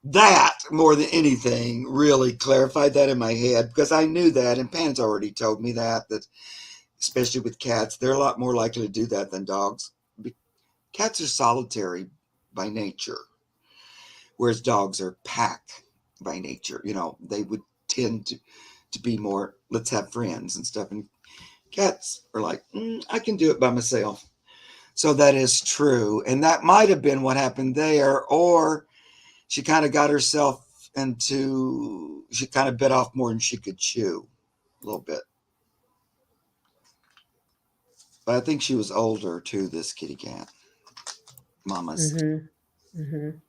that more than anything really clarified that in my head because I knew that, and Pan's already told me that especially with cats, they're a lot more likely to do that than dogs. Cats are solitary by nature, whereas dogs are pack by nature. They would tend to be more, let's have friends and stuff. And cats are like, I can do it by myself. So that is true. And that might have been what happened there, or she kind of got herself she kind of bit off more than she could chew a little bit. But I think she was older too, this kitty cat. Mama's. Mhm. Mhm.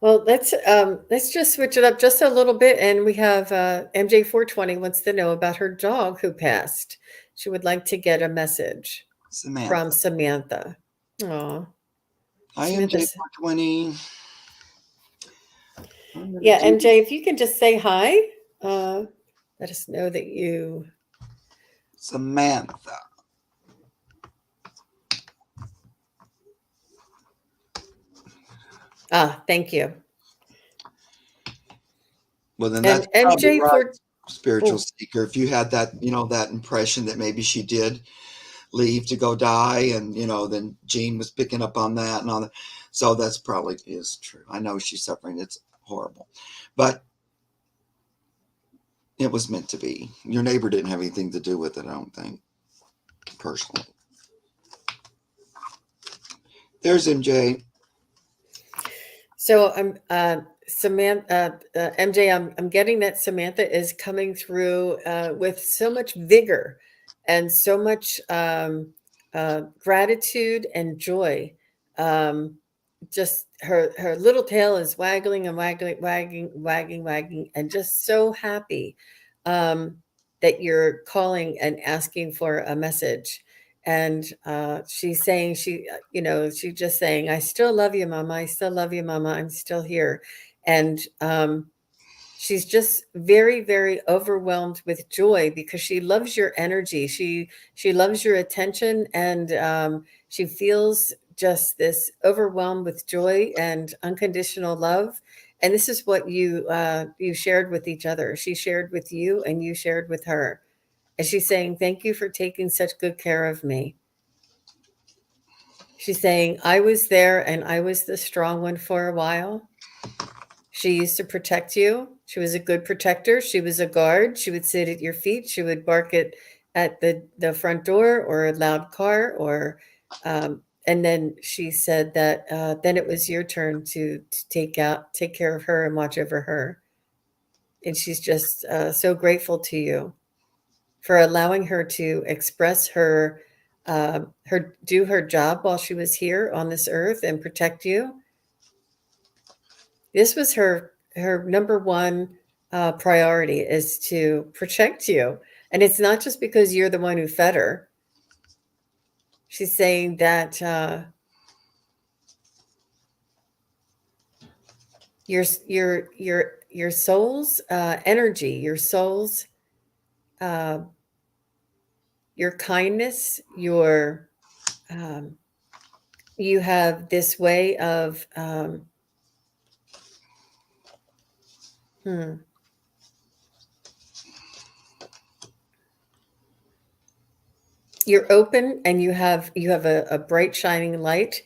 Well, let's just switch it up just a little bit, and we have MJ420 wants to know about her dog who passed. She would like to get a message from Samantha. Samantha. Aw, Hi, Samantha. MJ420. Yeah, MJ, if you can just say hi, uh, let us know that you. Samantha. Thank you. Well, then And that's probably MJ right, for spiritual oh, seeker. If you had that impression that maybe she did leave to go die, and then Jean was picking up on that and all that. So that's probably is true. I know she's suffering. It's horrible, but it was meant to be. Your neighbor didn't have anything to do with it, I don't think, personally. There's MJ. so I'm Samantha MJ. I'm getting that Samantha is coming through with so much vigor and so much gratitude and joy. Um, just her little tail is waggling and wagging, and just so happy um, that you're calling and asking for a message. And she's saying she's just saying, I still love you, Mama. I still love you, Mama. I'm still here. And she's just very, very overwhelmed with joy because she loves your energy. She loves your attention, and she feels just this overwhelmed with joy and unconditional love. And this is what you shared with each other. She shared with you, and you shared with her. And she's saying, "Thank you for taking such good care of me." She's saying, "I was there, and I was the strong one for a while. She used to protect you. She was a good protector. She was a guard. She would sit at your feet. She would bark at the front door or a loud car and then she said that then it was your turn to take care of her and watch over her. And she's just so grateful to you for allowing her to express her do her job while she was here on this earth and protect you. This was her number one priority, is to protect you. And it's not just because you're the one who fed her. She's saying that your soul's energy, your soul's uh, your kindness, your um, you have this way of hmm, you're open, and you have a bright shining light.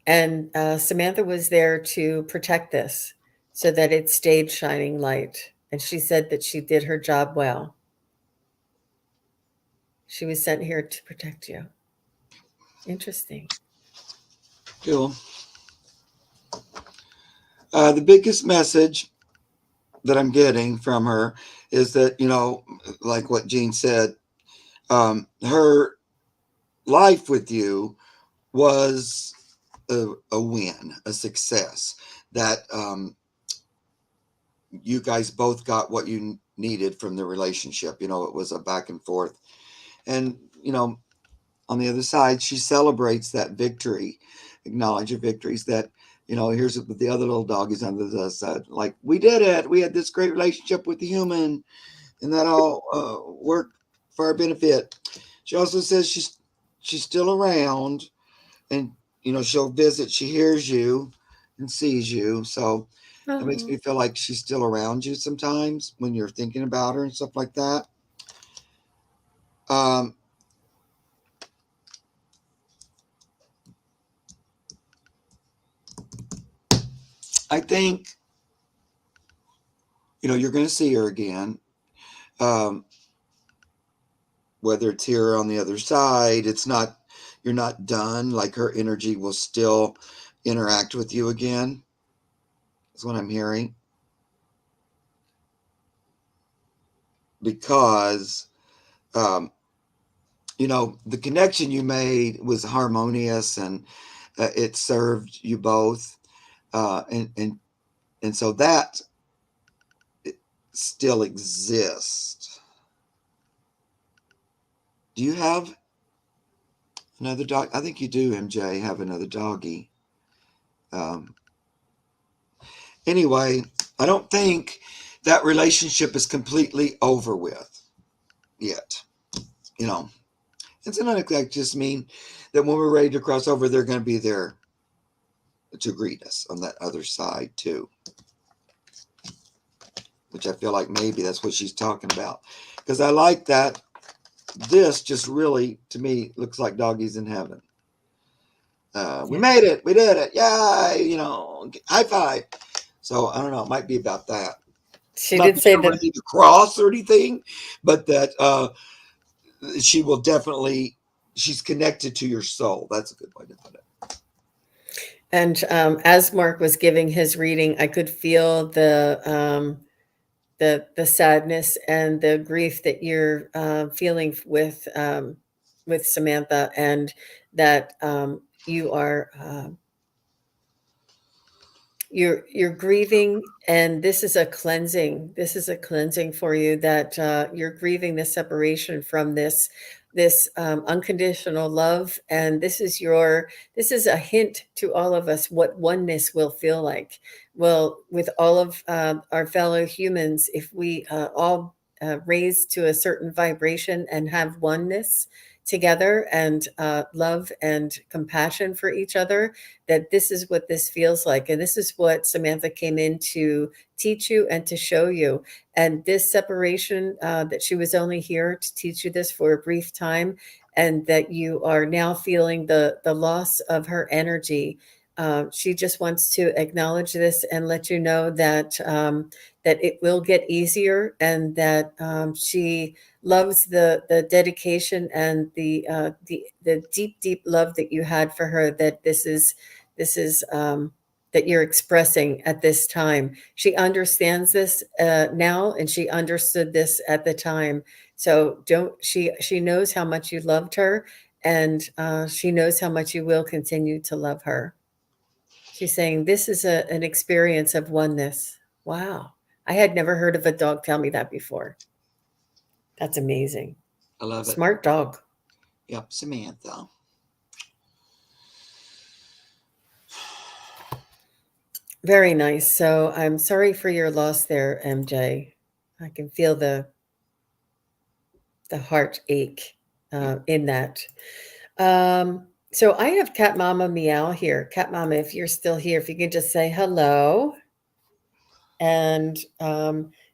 And Samantha was there to protect this so that it stayed shining light. And she said that she did her job well. She was sent here to protect you. Interesting. Cool. The biggest message that I'm getting from her is that, like what Jean said, her life with you was a win, a success, that you guys both got what you needed from the relationship. It was a back and forth. And, on the other side, she celebrates that victory, acknowledge your victories, that, here's what the other little doggies on the side, like, we did it. We had this great relationship with the human, and that all worked for our benefit. She also says she's still around, and, she'll visit. She hears you and sees you. So it makes Oh, me feel like she's still around you sometimes when you're thinking about her and stuff like that. Um, I think, you're going to see her again. Um, whether it's here or on the other side, you're not done. Like, her energy will still interact with you again, is what I'm hearing. Because, um, the connection you made was harmonious, and it served you both. And so that still exists. Do you have another dog? I think you do, MJ, have another doggy. Um, anyway, I don't think that relationship is completely over with yet. You know, it's not like just mean that when we're ready to cross over, they're going to be there to greet us on that other side too. Which I feel like maybe that's what she's talking about. Because I like that. This just really, to me, looks like doggies in heaven. We yeah. made it. We did it. Yay. High five. So I don't know. It might be about that. She Not did that say you're that. ready to cross or anything, but that she will definitely, she's connected to your soul. That's a good way to put it. And as Mark was giving his reading, I could feel the sadness and the grief that you're feeling with Samantha, and that you are you're grieving, and this is a cleansing. This is a cleansing for you, that you're grieving the separation from this unconditional love, and this is a hint to all of us what oneness will feel like. Well, with all of our fellow humans, if we all raise to a certain vibration and have oneness together, and love and compassion for each other, that this is what this feels like. And this is what Samantha came in to teach you and to show you. And this separation, that she was only here to teach you this for a brief time, and that you are now feeling the loss of her energy. She just wants to acknowledge this and let you know that that it will get easier, and that she loves the dedication and the deep love that you had for her. That this is that you're expressing at this time. She understands this now, and she understood this at the time. So don't she knows how much you loved her, and she knows how much you will continue to love her. She's saying this is an experience of oneness. Wow. I had never heard of a dog tell me that before. That's amazing. I love it. Smart dog. Yep, Samantha. Very nice. So I'm sorry for your loss there, MJ. I can feel the heartache in that. So I have Cat Mama Meow here. Cat Mama, if you're still here, if you can just say hello. And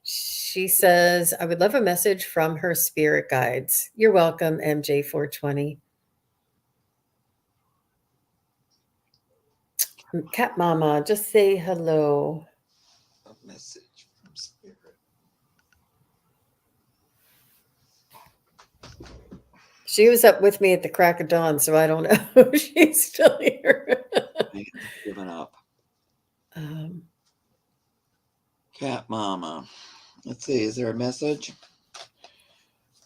she says, I would love a message from her spirit guides. You're welcome, MJ420. Cat Mama, just say hello. A message from spirit. She was up with me at the crack of dawn, so I don't know if she's still here. Given up. um, Cat Mama. Let's see, is there a message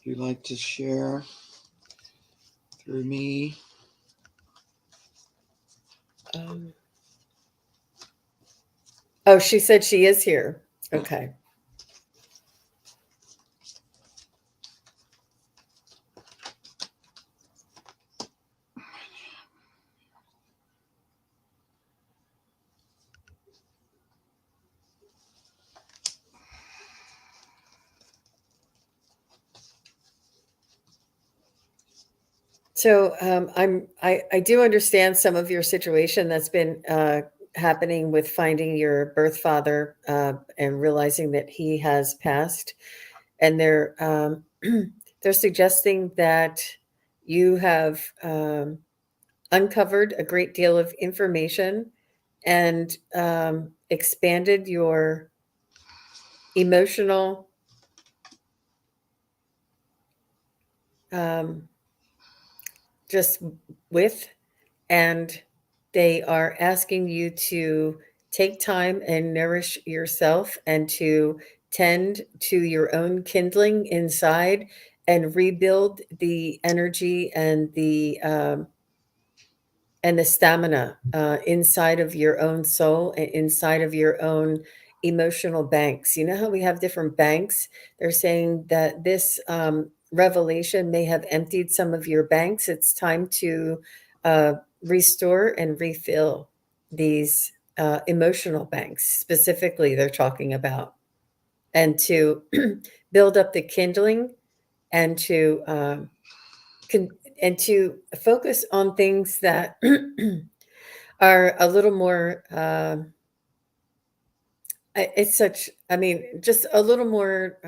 you'd like to share through me? oh, she said she is here. Okay. So I do understand some of your situation that's been happening with finding your birth father, and realizing that he has passed, and they're suggesting that you have uncovered a great deal of information, and expanded your emotional um, just width, and they are asking you to take time and nourish yourself, and to tend to your own kindling inside, and rebuild the energy and the stamina inside of your own soul, and inside of your own emotional banks. You know how we have different banks? They're saying that this revelation may have emptied some of your banks. It's time to uh, restore and refill these emotional banks, specifically, they're talking about, and to build up the kindling, and to con- and to focus on things that are a little more it's such I mean, just a little more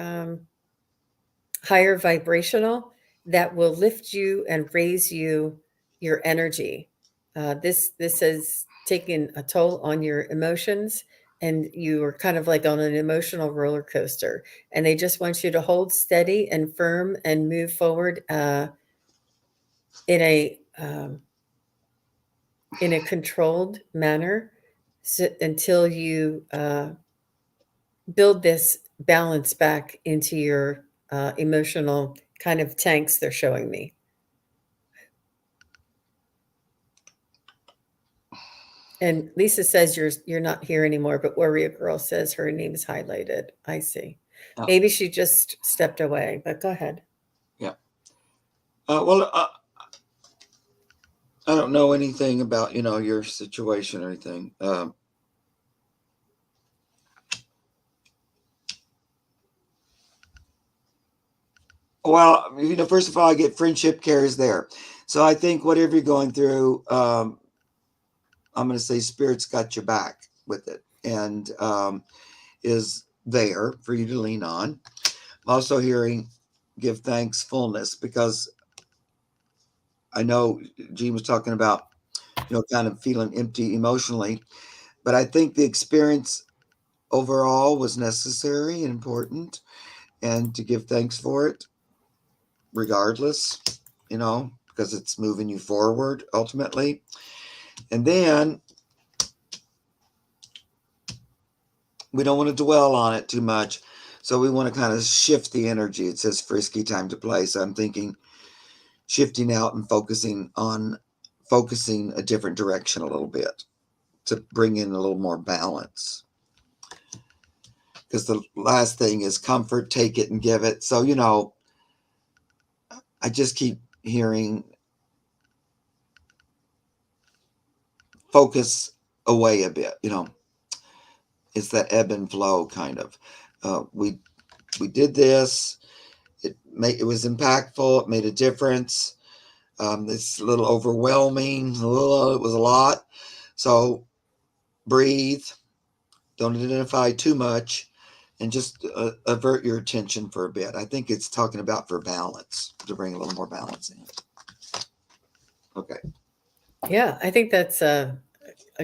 higher vibrational, that will lift you and raise your energy. This has taken a toll on your emotions, and you are kind of like on an emotional roller coaster, and they just want you to hold steady and firm and move forward in a in a controlled manner, until you build this balance back into your emotional kind of tanks they're showing me. And Lisa says you're not here anymore, but Warrior Girl says her name is highlighted. I see. Yeah. Maybe she just stepped away, but go ahead. Yeah. Well, I don't know anything about your situation or anything. Well, first of all, I get friendship cares there. So I think whatever you're going through, I'm going to say spirit's got your back with it, and is there for you to lean on. I'm also hearing give thanks fullness, because I know Gene was talking about, kind of feeling empty emotionally, but I think the experience overall was necessary and important, and to give thanks for it regardless, because it's moving you forward ultimately. And then we don't want to dwell on it too much. So we want to kind of shift the energy. It says frisky time to play. So I'm thinking shifting out and focusing a different direction a little bit to bring in a little more balance. Because the last thing is comfort, take it and give it. So, I just keep hearing focus away a bit, it's that ebb and flow kind of. We did this. It was impactful. It made a difference. It's a little overwhelming. It was a lot. So breathe. Don't identify too much, and just avert your attention for a bit. I think it's talking about for balance, to bring a little more balance in. Okay. Yeah, I think that's a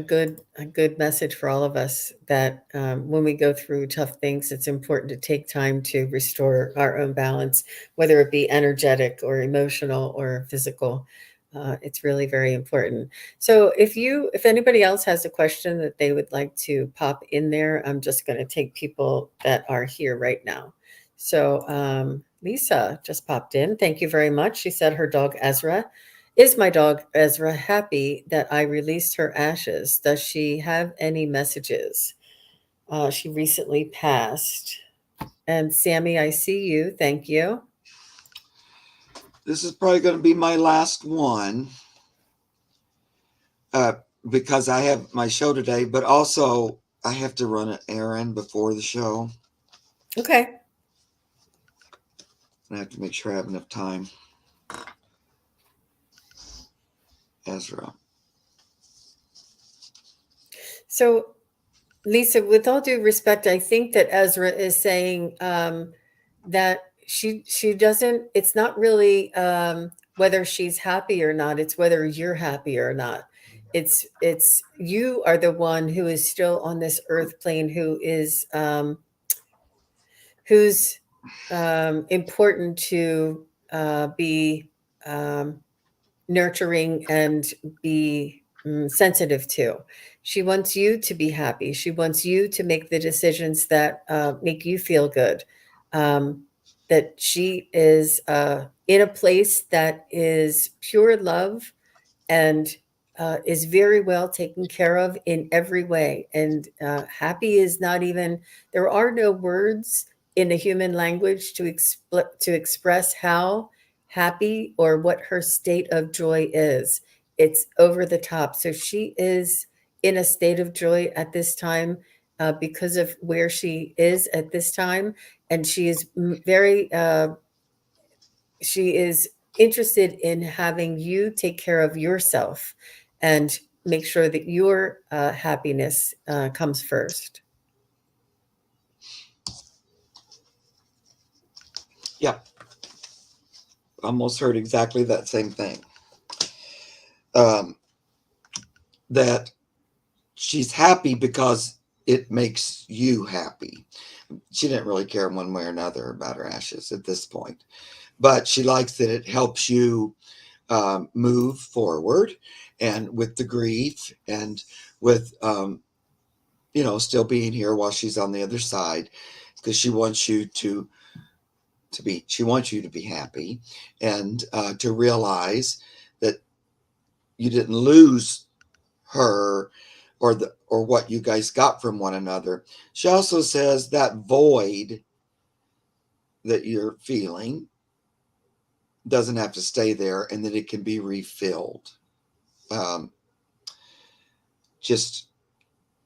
good message for all of us that when we go through tough things, it's important to take time to restore our own balance, whether it be energetic or emotional or physical. It's really very important. So if anybody else has a question that they would like to pop in there, I'm just going to take people that are here right now. So Lisa just popped in. Thank you very much. She said her dog Ezra. Is my dog Ezra happy that I released her ashes? Does she have any messages? She recently passed. And Sammy, I see you. Thank you. This is probably going to be my last one, uh, because I have my show today, but also I have to run an errand before the show. Okay. I have to make sure I have enough time. Ezra. So, Lisa, with all due respect, I think that Ezra is saying that she doesn't. It's not really whether she's happy or not. It's whether you're happy or not. It's you are the one who is still on this earth plane, who's important to be um, nurturing and be sensitive to. She wants you to be happy. She wants you to make the decisions that make you feel good. Um, that she is in a place that is pure love and is very well taken care of in every way. And happy is not even, there are no words in the human language to express how happy or what her state of joy is. It's over the top. So she is in a state of joy at this time because of where she is at this time. And she is she is interested in having you take care of yourself and make sure that your happiness comes first. Yeah, almost heard exactly that same thing. Um, that she's happy because it makes you happy. She didn't really care one way or another about her ashes at this point, but she likes that it helps you move forward, and with the grief, and with still being here while she's on the other side, because she wants you to be happy, and to realize that you didn't lose her or what you guys got from one another. She also says that void that you're feeling doesn't have to stay there, and that it can be refilled. Just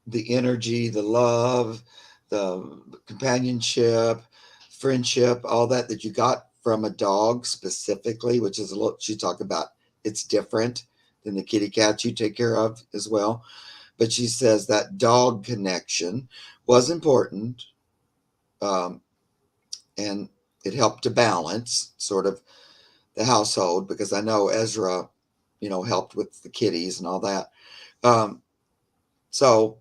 the energy, the love, the companionship, friendship, all that you got from a dog specifically, which is a little, she talked about, it's different than the kitty cats you take care of as well. But she says that dog connection was important, and it helped to balance sort of the household, because I know Ezra, helped with the kitties and all that. So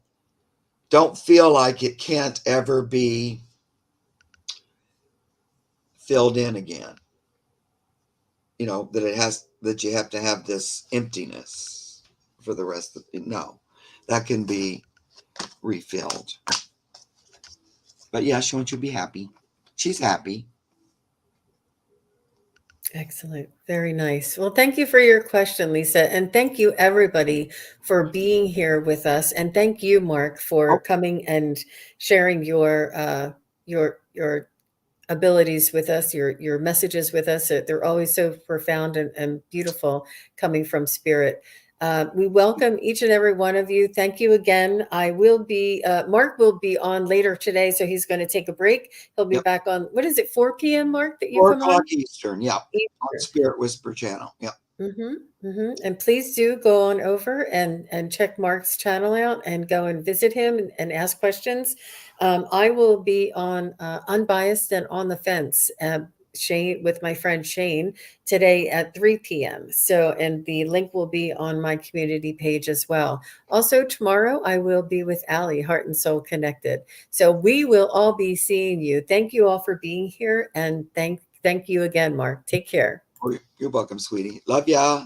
don't feel like it can't ever be filled in again. That you have to have this emptiness for the rest of it. No, that can be refilled. But yeah, she wants you to be happy. She's happy. Excellent. Very nice. Well, thank you for your question, Lisa. And thank you, everybody, for being here with us. And thank you, Mark, for Oh, coming and sharing your abilities with us, your messages with us. They're always so profound and beautiful, coming from spirit. We welcome each and every one of you. Thank you again. Mark will be on later today, so he's going to take a break. He'll be yep. back on, what is it, 4 p.m., Mark, that you 4 come on? o'clock Eastern. Yeah. On Spirit Whisper channel. Yeah. And please do go on over and check Mark's channel out and go and visit him and ask questions. I will be on Unbiased and On the Fence, Shane, with my friend Shane, today at 3 p.m. So, and the link will be on my community page as well. Also, tomorrow I will be with Allie, Heart and Soul Connected. So we will all be seeing you. Thank you all for being here, and thank you again, Mark. Take care. You're welcome, sweetie. Love ya.